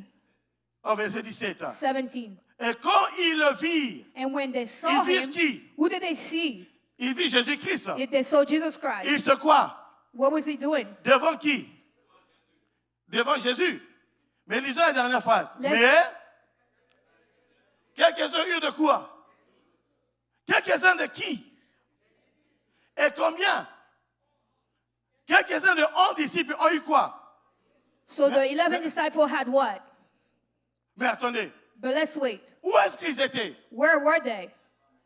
Au verset 17. 17. Et quand ils le virent, And when they saw ils virent him, qui? who did they see? Ils virent Jésus-Christ. Did they saw Jesus Christ? Ils se quoi? What was he doing? Devant qui? Devant Jésus. Mais lisons la dernière phrase. Let's- Mais, quelques-uns eurent de quoi? Quelques-uns de qui? Et combien? Quelques-uns de 11 disciples ont eu quoi? So the 11 disciples had what? Mais attendez, But let's wait. où est-ce qu'ils étaient? Where were they?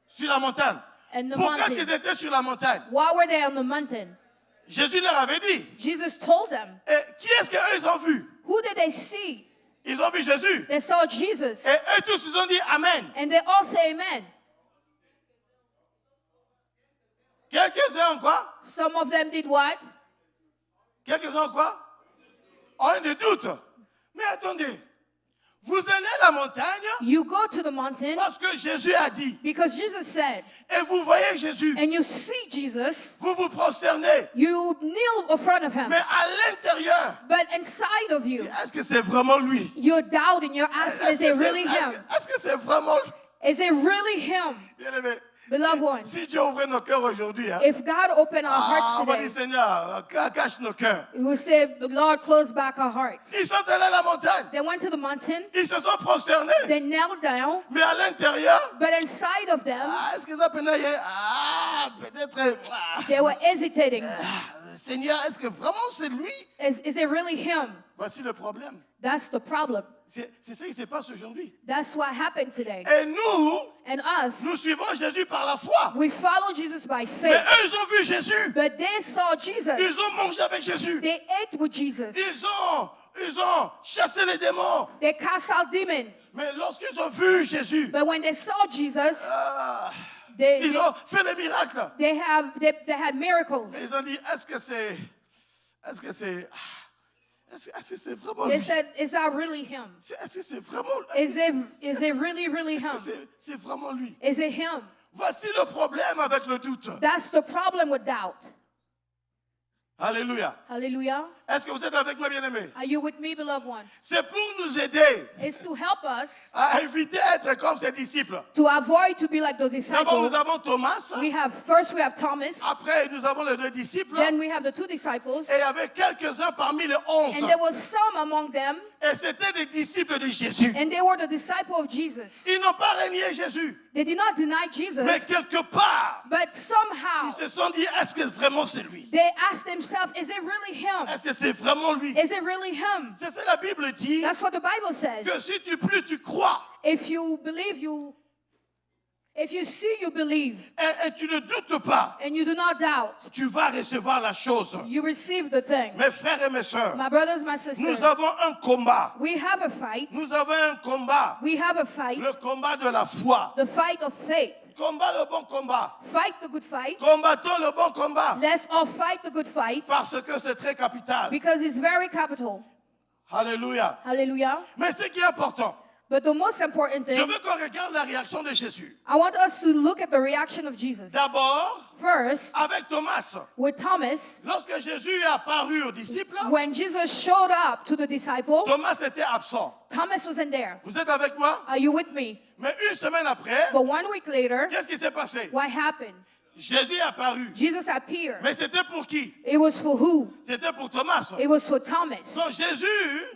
Sur la montagne. On the Pourquoi mountain. ils étaient sur la montagne? Why were they on the mountain? Jésus leur avait dit. Jesus told them. Et qui est-ce qu'eux ont vu? Who did they see? Ils ont vu Jésus. They saw Jesus. Et eux tous, ils ont dit Amen. And they all say amen. Quelques-uns ont quoi? Some of them did what? Quelques-uns ont quoi? Ont eu des doutes. Mais attendez, vous allez à la montagne You go to the mountain parce que Jésus a dit. because Jesus said, Et vous voyez Jésus. and you see Jesus, Vous vous prosternez. you kneel in front of him. Mais à l'intérieur, But inside of you, est-ce que c'est vraiment lui? you're doubting, you're asking, is it really him? Est-ce que c'est vraiment lui? Is it really him? Bien-aimé, Beloved one, si Dieu ouvrait nos cœurs aujourd'hui, hein, if God opened our hearts on va dire today, Seigneur, cache nos cœurs. we will say, Lord, close back our hearts. Ils sont allés à la montagne. They went to the mountain, Ils se sont prosternés. they knelt down, Mais à l'intérieur, but inside of them, est-ce que ça peut être peut-être. they were hesitating. Seigneur, est-ce que vraiment c'est lui? Is it really him? Voici le problème. That's the problem. C'est ça qui se passe aujourd'hui. That's what happened today. Et nous, And us, nous suivons Jésus par la foi. we follow Jesus by Mais faith. eux, ils ont vu Jésus. But they saw Jesus. Ils ont mangé avec Jésus. They ate with Jesus. Ils ont chassé les démons. They cast out demons. Mais lorsqu'ils ont vu Jésus, But when they saw Jesus, ils ont fait des miracles. they had miracles. Et ils ont dit, est-ce que c'est vraiment They lui? said, is that really him? Est-ce que c'est vraiment Is it really est-ce him? que c'est vraiment lui? Is it him? Voici le problème avec le doute. That's the problem with doubt. Alléluia. Hallelujah. Est-ce que vous êtes avec moi, bien-aimés? Are you with me, beloved one? C'est pour nous aider It's to help us à éviter d'être comme ses disciples. to avoid to be like the D'abord, nous disciples. avons Thomas. We have Thomas. Après, nous avons les deux disciples. Then we have the two disciples. Et il y avait quelques-uns parmi les 11. And there was some among them, Et c'était des disciples de Jésus. and they were the disciples of Jesus. Ils n'ont pas renié Jésus. They did not deny Mais Jesus, quelque part, but somehow ils se sont dit, est-ce que vraiment c'est lui? they asked themselves, is it really him? Est-ce que c'est vraiment lui? Is it really him? C'est ça la Bible dit, That's what the Bible says. que si tu crois, If you see, you believe, et tu ne doutes pas, and you do not doubt, tu vas recevoir la chose. you receive the thing. Mes frères et mes sœurs, My brothers, my nous sisters, avons un combat. we have a fight. Nous avons un combat. We have a fight, Le combat de la foi. the fight of faith. Combat le bon combat. Fight the good fight. Combattons le bon combat. Let's all fight the good fight Parce que c'est très capital. because it's very capital. Alléluia. Hallelujah. Mais ce qui est important, But the most important je thing, veux qu'on regarde la réaction de Jésus. I want us to look at the reaction of Jesus. D'abord, First, avec Thomas. with Thomas, Lorsque Jésus est apparu aux disciples, when Jesus showed up to the disciple, Thomas était absent. Thomas wasn't there. Vous êtes avec moi? Are you with me? Mais une semaine après, But 1 week later, qu'est-ce qui s'est passé? what happened? Jésus est apparu. Jesus appeared. Mais c'était pour qui? It was for who? C'était pour Thomas. It was for Thomas. Donc Jésus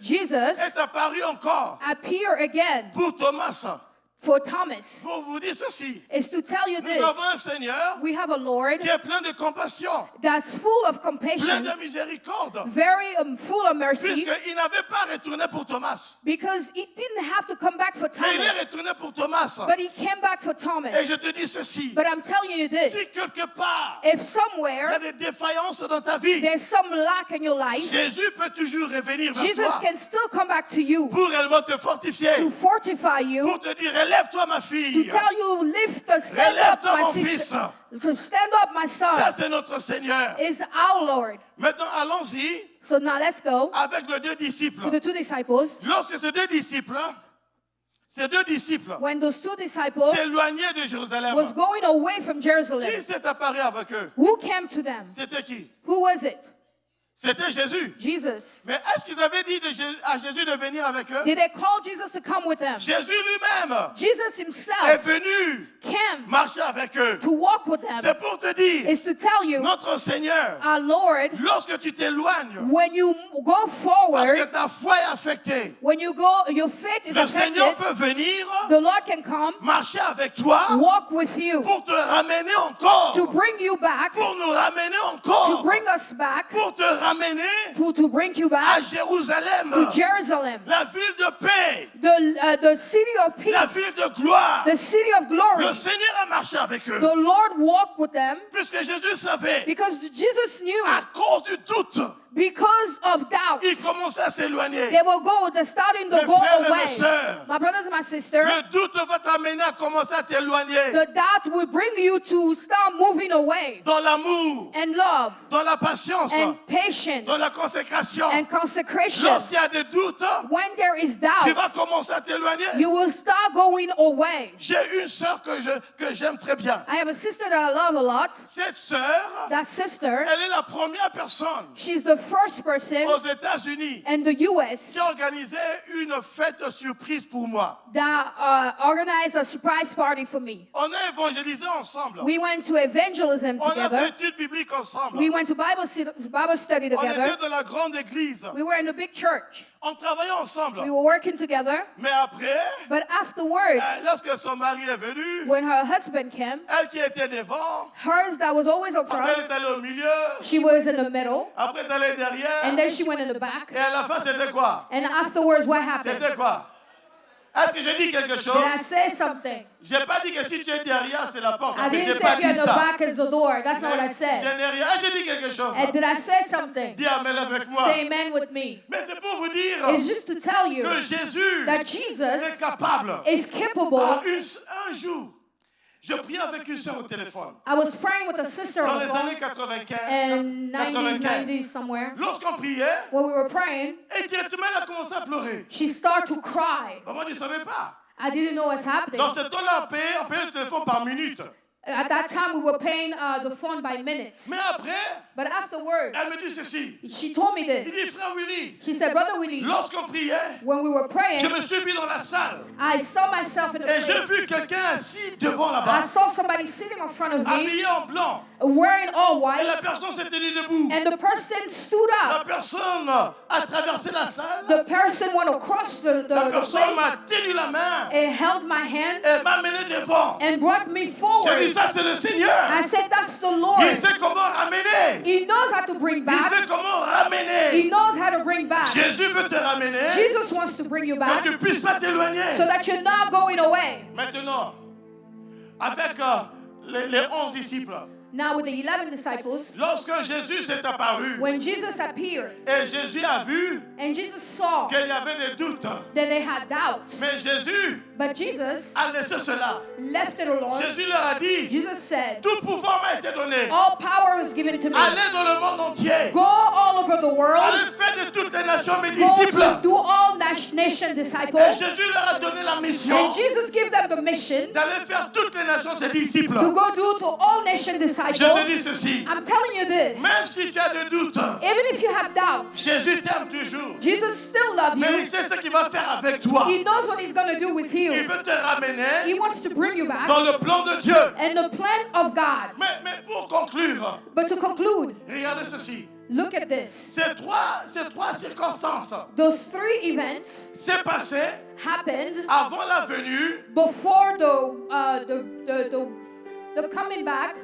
Jesus est apparu encore appeared again pour Thomas. for Thomas. Pour vous dire ceci, Is to tell you nous this. avons un Seigneur We have a Lord qui est plein de compassion, that's full of plein compassion, de miséricorde, very full of mercy, puisqu'il n'avait pas retourné pour Thomas. because he didn't have to come back for Mais il est Thomas, retourné pour Thomas. but he came back for Et Thomas. je te dis ceci, But I'm telling you this. si quelque part If il y somewhere a des défaillances dans ta vie, there's some lack in your life, Jésus peut toujours revenir vers Jesus toi can still come back to you pour réellement te fortifier, to fortify you, pour te dire relève-toi ma to fille, tell you, stand up, relève-toi my mon sister, fils. to stand up, my Ça son, c'est notre Seigneur. is our Lord. Maintenant allons-y So now let's go avec les deux to disciples. the two disciples. Lorsque ces deux disciples When those two disciples s'éloignaient de Jérusalem, was going away from Jerusalem, qui s'est apparu avec eux? who came to them? C'était qui? Who was it? C'était Jésus. Jesus. Mais est-ce qu'ils avaient dit à Jésus de venir avec eux? Did they call Jesus to come with them? Jésus lui-même Jesus est himself venu came marcher avec eux. to walk with them. C'est pour te dire, Is to tell you, notre Seigneur, our Lord, lorsque tu t'éloignes, when you go parce que forward, ta foi est affectée, when you go, your faith is le Seigneur affected, peut venir the Lord can come, marcher avec toi walk with you, pour te ramener encore, to bring you back, pour nous ramener to encore, bring us back, pour te ramener to bring you à back Jérusalem, to Jerusalem, la ville de paix, the city of la peace, ville de gloire. the city of glory. Le Seigneur a marché avec eux, The Lord walked with them puisque Jésus savait, because Jesus knew à cause du doute, because of doubt. il commençait à s'éloigner. They will go, they're starting to Mes go frères et mes away. sœurs, My brothers and my sisters, le doute va t'amener à commencer à t'éloigner the doubt will bring you to start moving away. dans l'amour, And love, dans la patience, and patience, dans la consécration. and consecration. Lorsqu'il y a des doutes, When there is tu doubt, vas commencer à t'éloigner. you will start going away. J'ai une sœur que j'aime très bien. I have a sister that I love a lot. Cette sœur, That sister, elle est la première personne she's the first person aux États-Unis in the U.S. qui a organisé une fête surprise pour moi. that organized a surprise party for me. On a évangélisé ensemble. We went to evangelism On a fait together. étude biblique ensemble. We went to Bible study On était together. dans la grande église. We were in a big church. On travaillait ensemble. We were working together. Mais après, But afterwards, lorsque son mari est venu, when her husband came, elle qui était devant, hers that was always up après elle front, est allée au milieu, she was in the middle, après elle est allée derrière, and then she went in the back. et à la fin c'était quoi? And afterwards, what happened? C'était quoi? Est-ce que j'ai dit quelque chose? Did I say something? J'ai pas dit que si tu es derrière, c'est la porte. I J'ai didn't pas say if you're dit in the ça. back is the door. That's not what I Je said. n'ai rien. J'ai dit quelque chose. And did I say something? Dis amen avec moi. Say amen with me. Mais c'est pour vous dire It's just to tell you que Jésus that est Jesus capable. is capable. Un jour, je priais avec une soeur au téléphone. I was praying with a sister Dans on the les phone années 95. in 90s, 90s somewhere. Lorsqu'on priait, When we were praying, et directement elle a commencé à pleurer. she started to cry. Moi, je ne savais pas. I didn't know what's happening. Dans ce temps-là, on payait le téléphone par minute. At that time, we were paying the phone by minutes. Mais après, But afterwards, elle me dit ceci. she told me Il this. dit, frère Willy, She said, Brother Willie, lorsqu'on priait, when we were praying, je me suis mis dans la salle. I saw myself in a Et j'ai place. vu quelqu'un assis devant I là-bas, saw somebody sitting in front of me, habillé en blanc. wearing all Et la white, personne s'est tenue debout. and the person stood La up. personne a traversé la salle. The person went across the La personne m'a place tenu la main. and held my hand Elle m'a mené devant. and brought me J'ai dit, forward. ça c'est le Seigneur. I said, that's the Il Lord. sait comment ramener. He knows how to bring Il back. sait comment He ramener. knows how to bring back. Jésus veut te ramener. Jesus wants to bring you Que back tu puisses pas t'éloigner. so that you're not going away. Maintenant, avec les 11 disciples, Now with the 11 disciples, lorsque Jésus s'est apparu when Jesus appeared et Jésus a vu and Jesus saw qu'il y avait des doutes, that they had doubts, mais Jésus but Jesus a laissé cela. left it alone. Jésus leur a dit, Jesus said, tout pouvoir m'a été donné. all power is given to me. Allez dans le monde entier. Go all over the world. Allez faire de toutes les nations mes Go disciples. to do all nation Et disciples. Jésus leur a donné la mission And Jesus gave them the mission d'aller faire toutes les nations ses disciples. to go do to all nation Je te dis disciples. ceci, I'm telling you this. même si tu as des doutes, Even if you have doubts, Jésus t'aime toujours. Jesus still loves Mais il you. sait ce qu'il va faire avec toi. He knows what he's going to do with Il you. veut te ramener He wants to bring you back dans le plan de Dieu. and the plan of God. Mais pour conclure, But to conclude, regardez ceci. look at this. Ces trois circonstances Those three events s'est passé happened avant la venue before the coming back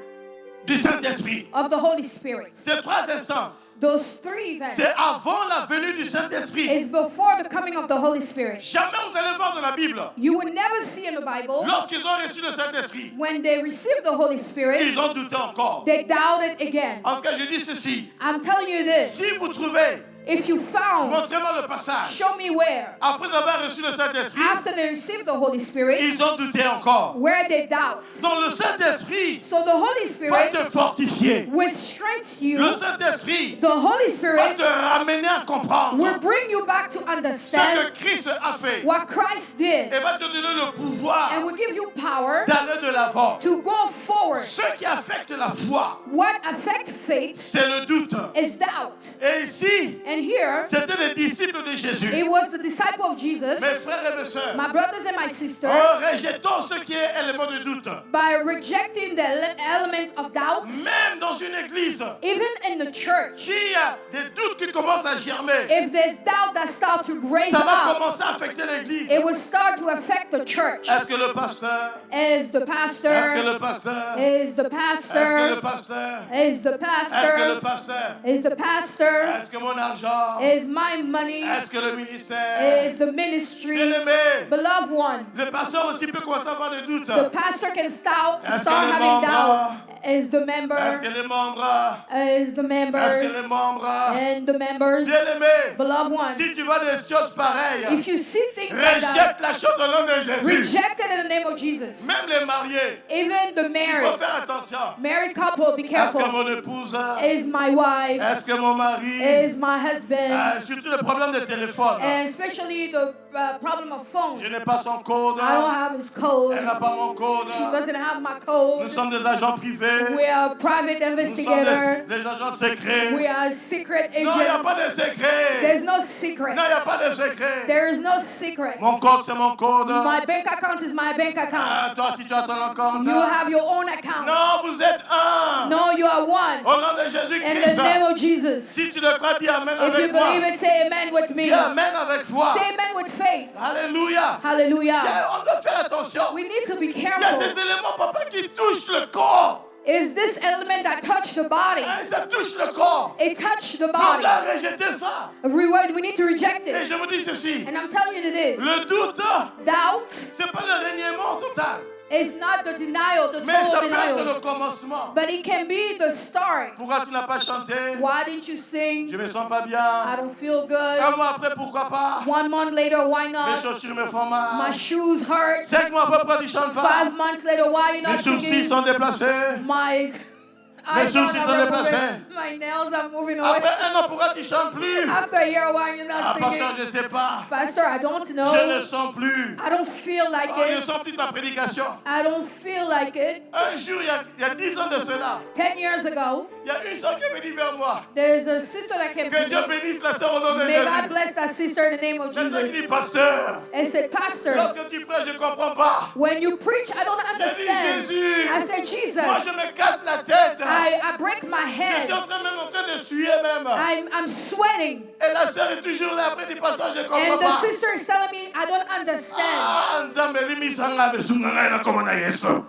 du Saint-Esprit. of the Holy Spirit. Ces trois instances, Those three events c'est avant la venue du Saint-Esprit. is before the coming of the Holy Spirit. Jamais vous allez voir dans la Bible, You will never see in the Bible lorsqu'ils ont reçu le Saint-Esprit, when they received the Holy Spirit, ils ont douté encore. they doubted again. En tout cas, je dis ceci. I'm telling you this. Si vous trouvez, If you found, montrez-moi le passage. show me where. Après avoir reçu le Saint-Esprit, After they received the Holy Spirit, ils ont douté encore. where they doubt. Donc le Saint-Esprit So the Holy va Spirit te fortifier. will strengthen you. Le Saint-Esprit The Holy va Spirit te ramener à comprendre will bring you back to ce understand que Christ a fait. what Christ did, Et va te donner le pouvoir and will give you power d'aller de l'avant. to go forward. Ce qui affecte la foi, What affects faith c'est le doute. is doubt. Et ici, And here, c'était les disciples de Jésus. it was the disciple of Jesus, Mes frères et mes sœurs, my brothers and my sisters, rejetons ce qui est élément de doute. by rejecting the element of doubt, Même dans une église, even in the church. s'il y a des doutes qui commencent à germer, If there's doubt that starts to raise ça va up, commencer à affecter l'église. it will start to affect the church. Est-ce que le pasteur, Is the est-ce que pastor, le pasteur, is the est-ce que le pastor, pasteur, is the est-ce que le pastor, pasteur, is the pastor, est-ce que mon argent, is my money, est-ce que le ministère, is the ministry. bien-aimé, Beloved one, le pasteur aussi peut commencer à avoir des doutes. the pastor can start Est-ce que les having membres, doubt. Is the est-ce member, que les membres, is the est-ce que members, les membres, and the members. bien-aimé, Beloved one, si tu vois des choses pareilles, if you see things like that, rejette la chose au nom de Jésus. reject it in the name of Jesus. Même les mariés, Even the il faut married, faire attention. married couple, be Est-ce que careful. mon épouse, Is my wife, est-ce que mon mari, is my husband, surtout le problème de téléphone. and especially the problem of phone. Je n'ai pas son code, I don't have his code. elle n'a pas mon code. She doesn't have my Nous code. sommes des agents privés, We are private nous sommes investigator. des agents secrets. We are secret Non, il n'y a agent. pas de secret. There's no secret. Non, il n'y a pas de secret. There is no secret. Mon code, c'est mon code. My bank account is my bank account. Ah, toi, si tu as ton compte. You have your own account. Non, vous êtes un. No, you are one. Au nom de In the Jésus-Christ. name of Jesus. Si tu le crois, dis Amen If you avec moi. believe it, say amen with me. Dis Amen avec foi. Say amen with faith. Alléluia. Hallelujah. On doit faire attention. We need to be Il y a careful. ces éléments, papa, qui touchent le corps. Is this element that touched the body? Hein, ça touche le corps. It touched the On body. doit rejeter ça. We need to reject Et it. je vous dis ceci. And I'm telling you this. Le doute, Doubt c'est pas le reniement total. is not the denial, the Mais ça total peut être denial. le commencement. But it can be the start. Pourquoi tu n'as pas chanté? Why didn't you sing? Je me sens pas I bien. don't feel Un good. mois après, pourquoi pas? 1 month later, why Mes not? chaussures me font My mal. shoes hurt. 5 mois après, pourquoi tu chantes pas? 5 months later, why you Mes not sourcils singing? sont déplacés. My Mes eyebrows sourcils sont are déplacés. moving. My nails are moving away. Après 1 an, pourquoi tu chantes plus? After a year, why you Ah, not pasteur, singing? je sais pas. Pastor, I don't Je ne know. sens plus. I don't feel like Oh, je it. sens plus ta prédication. I don't feel like it. Un jour, il y a 10 ans de cela, 10 years ago, il y a une soeur qui est venue vers moi. there's a sister that came Que to Dieu me. bénisse la soeur au nom de May God Jésus. bless that sister in the name of La soeur qui Jesus. dit, pasteur, And said, Pastor, lorsque tu prêches, je ne comprends pas. when you preach, I don't J'ai dit, understand. Jésus, I said, Jesus, moi je me casse la tête. I break my Je suis head. même en train de suer même. I'm sweating. Et la soeur est toujours là. Après, dit, pasteur, je ne comprends And the pas. sister is telling me, I don't understand. Ah, Nzambe limisanga besunganga ina koma na Yesu.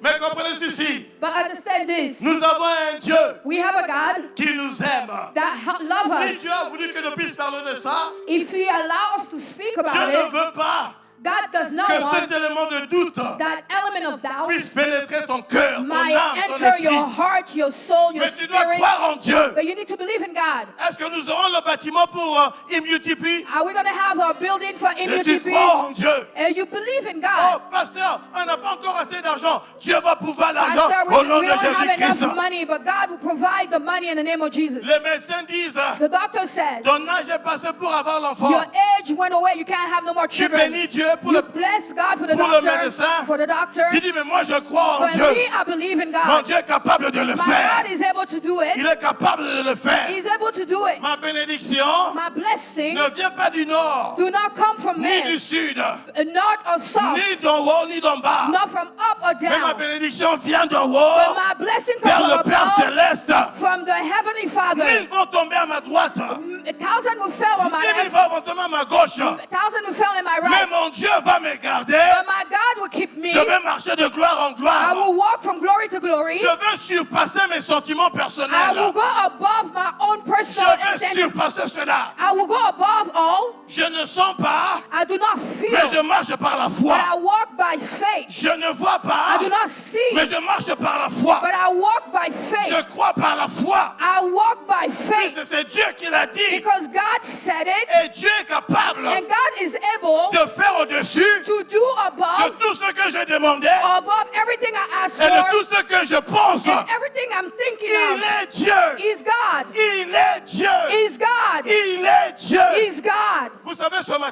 Mais comprenez ceci. But understand this. Nous avons un Dieu We have a God qui nous aime. that loves Si us. Dieu a voulu que je puisse parler de ça, If He allows us to speak je about ne it, veux pas God does not que want cet élément de doute that element of doubt puisse pénétrer ton cœur, ton might âme, ton enter your esprit. heart, your soul, your Mais tu dois spirit. croire en Dieu. But you need to believe in God. Est-ce que nous aurons le bâtiment pour IMUTP? Are we going to have a building for Et tu MUTP? crois en Dieu. And you believe in Oh, God. pasteur, on n'a pas encore assez d'argent. Dieu va pouvoir l'argent Pastor, au nom we de don't have Jésus-Christ. enough money, but God will provide the money in the name of Jesus. Les médecins disent, The doctor says, ton âge est passé pour avoir l'enfant. your age went away. You can't have no more Tu children. bénis Dieu pour You le... bless God for the pour le doctor. médecin. For the doctor. Tu dis, mais moi je crois en For Dieu. me, I believe in Mon God. Dieu est capable de le My faire. God is able to do Il it. est capable de le faire. He's able to do it. Ma bénédiction My blessing ne vient pas du nord, do not come from ni du man, sud, not of south, ni d'en haut, ni d'en bas. not from up or Mais ma down. bénédiction vient d'en But haut my blessing vers comes le from Père above, Céleste. from the Heavenly Father. 1000 vont tomber à ma droite. 1,000 will fall on my 10 000 left, vont tomber à ma gauche. 1,000 will fall on my Mais right. mon Dieu va me garder. But my God will keep me. Je vais marcher de gloire en I gloire. will walk from glory to glory. Je veux surpasser mes sentiments I personnels. will go above my own Je personal vais incentives. surpasser cela. I will go above all. Je ne sens pas, I do not mais je feel, marche par la but foi. I walk by faith. Je ne vois I pas, do not see, mais je marche par la foi. but I walk by Je faith. crois par la foi. I walk by faith Puisque c'est Dieu qui l'a dit. because God said it, Et Dieu est capable and God is able de faire au-dessus to do de above, tout ce que je demandais above everything I asked et de for, tout ce que je pense. and everything I'm thinking Il of. est Dieu. He's God. Il est Dieu.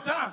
matin,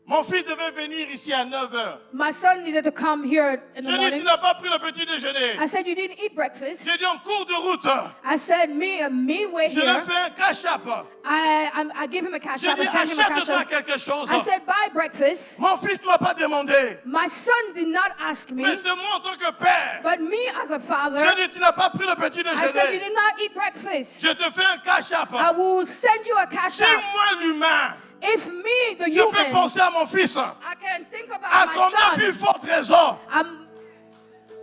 mon fils devait venir ici à 9h. My son needed to come here in the J'ai dit, morning. tu n'as pas pris le petit déjeuner. I said, you didn't eat breakfast. J'ai dit, en cours de route, I said, me wait je lui ai here. fait un cash-up. I gave him a cash J'ai app. dit, I sent him a cash achète-toi app. quelque chose. I said, buy breakfast. Mon fils ne m'a pas demandé. My son did not ask me, Mais c'est moi en tant que père. but me as a father, J'ai dit, tu n'as pas pris le petit I said, you déjeuner. did not eat breakfast. Je te fais un cash-up. I will send you a cash Si app. moi, l'humain, If me, the je peux human, penser à mon fils, I can think à about my combien plus son, forte raison,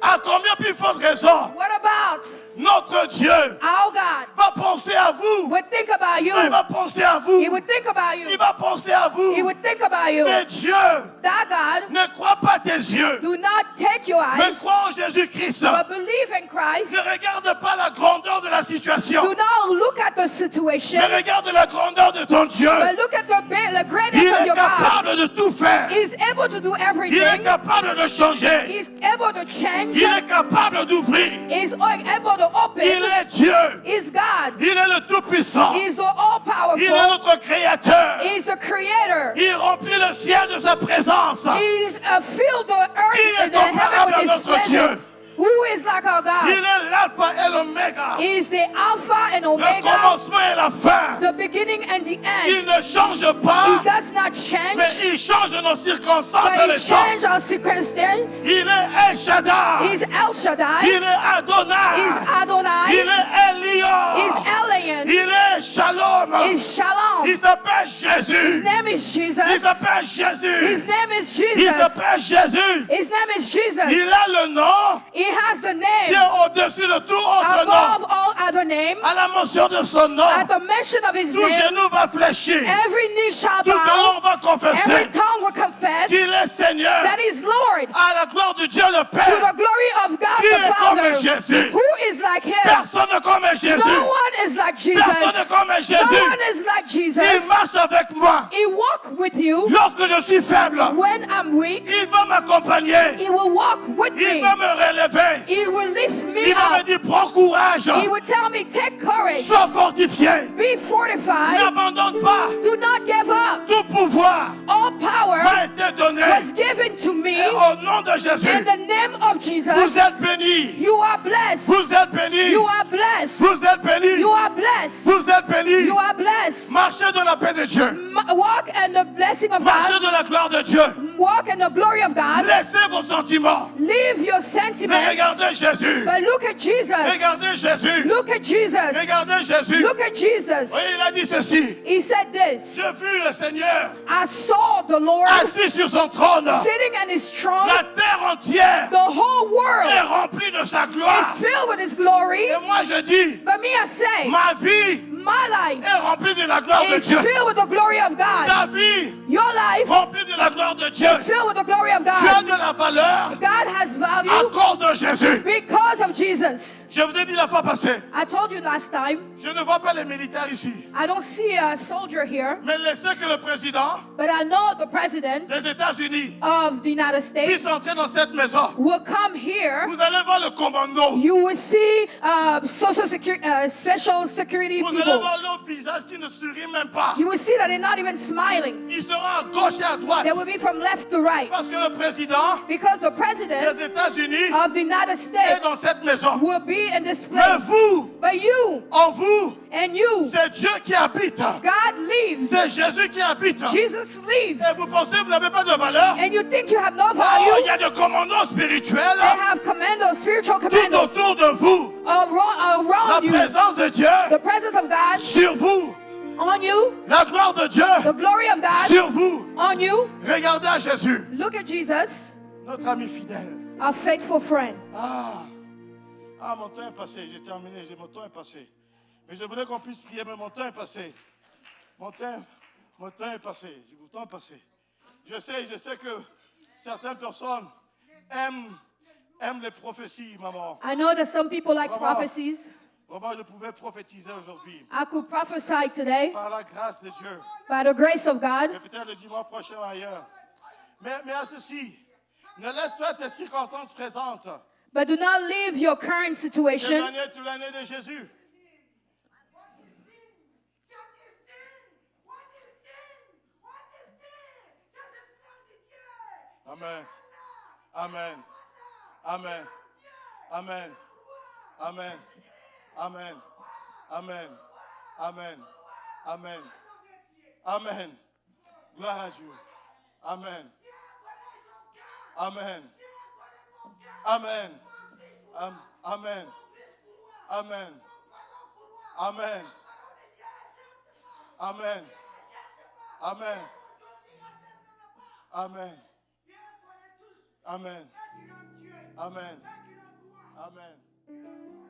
à combien plus forte raison, what about notre Dieu our God? va penser à vous. Would think about you. Il va penser à vous. He would think about Il you. va penser à vous. He would think about you. C'est Dieu. That God, Ne crois pas tes yeux, do not take your mais eyes, crois en Jésus-Christ. but believe in Christ. Ne regarde pas la grandeur de la situation, Do not look at the situation, mais regarde la grandeur de ton Dieu. but look at the Il greatness of est your God. capable de tout faire. He's able to do Il est everything. capable de changer. He's able to change. Il est capable d'ouvrir. He's able to Il open. est Dieu. He's God. Il est le Tout-Puissant. He's the Il est all-powerful. notre Créateur. He's the creator. Il remplit le ciel de sa présence. He's filled the Qui earth est and the heaven comparable à with his notre Dieu? presence. Who is like our Il God? est l'alpha et l'oméga. He's the Alpha and Le Omega, commencement et la fin. the beginning and the Il end. ne change He pas, does not mais change, il change nos circonstances but et he les temps. changes our circumstance. Il est El Shaddai. He's El Shaddai. Il est Adonai. He's Il Adonai. est Elion. He's Elion. Il est Shalom. He's Shalom. Il s'appelle His Jésus. name is Il Jesus. s'appelle Jésus. His name is Il Jesus. s'appelle Jésus. His name is Il Jesus. a le nom He has the qui name est au-dessus de tout autre nom. above all other name. À la mention de son nom, At the mention of his tout name, genou va fléchir. every knee shall Tout bow, langue va every confesser tongue will confess qu'il est Seigneur. that he's Lord, À la gloire de Dieu le to Père. the glory of God Qui the est comme Father. Jésus? Who is like him? Personne comme Jésus. No one is like Jesus. Personne comme No Jésus. one is like Il Jesus. marche avec moi. He walk with you Lorsque je suis faible, when I'm weak. il va m'accompagner. He will walk with Il me. va me relever. He will lift me Il va me up. dire, prends courage. He will tell me, take courage. Sois fortifié. Be fortified. N'abandonne pas. Do not give up. Tout pouvoir All power m'a été donné. was given to me Et au nom de Jésus, in the name of Jesus. vous êtes bénis. You are blessed. Vous êtes bénis. You are blessed. Vous êtes bénis. You are blessed. Vous êtes bénis. You are blessed. Marchez de la paix de Dieu. Walk in the blessing of Marchez God. de la gloire de Dieu. Walk in the glory of God. Laissez vos sentiments. Leave your Mais sentiments. regardez Jésus. But look at Jesus. Regardez Jésus. Look at Jesus. Regardez Jésus. Look at Jesus. Oui, il a dit ceci. He said this. J'ai vu le Seigneur I saw the Lord assis sur son trône. sitting on his throne. La terre entière The whole est world remplie de sa gloire. is filled with his glory. Et moi je dis, But me, I say, ma vie my life est remplie de la gloire de is Dieu. filled with the glory of God. Ta vie Your life remplie de la gloire de Dieu. is filled with the glory of Tu as God. de la valeur God has à value cause de Jésus. because of Jesus. Je vous ai dit la fois passée, I told you last time, je ne vois pas les militaires ici. I don't see a soldier here, Mais laissez que le président but I know the president des États-Unis of the United States puisse entrer dans cette maison. will come here. Vous allez voir le commando. You will see special security Vous allez people. voir leur visage qui ne sourit même pas. You will see that they're not even smiling. Ils seront à gauche et à droite. They will be from left to right. Parce que le président Because the des president États-Unis of the United est States dans cette maison. will be in this Mais place. vous, But you en vous, and you, c'est Dieu qui habite. God lives. C'est Jésus qui habite. Jesus lives. Et vous pensez que vous n'avez pas de valeur? And you think you have no Oh, il value? y a des commandants spirituels They have commandos, spiritual tout commandos autour de vous. La around you. présence de Dieu The presence of God sur vous. on you. La gloire de Dieu The glory of God sur vous. on you. Regardez à Jésus, Look at Jesus, notre ami fidèle. a faithful friend. Mon temps est passé, j'ai terminé, mon temps est passé. Mais je voulais qu'on puisse prier, mais mon temps est passé. Mon temps est passé, mon temps est passé. Je sais que certaines personnes aiment les prophéties, maman. I know that some people like Maman. prophecies. Maman, je pouvais prophétiser aujourd'hui I could prophesy today par la grâce de Dieu. by the grace of God. Et peut-être le dimanche prochain ailleurs. Mais à ceci, ne laisse pas tes circonstances présentes But do not leave your current situation témoigner toute l'année de Jésus. Amen. Amen. Amen. Amen. Amen. Amen. Amen. Amen. Amen. Amen. Gloire à Dieu. Amen. Amen. Amen. Amen. Amen. Amen. Amen. Amen. Amen. Amen. Amen. Amen.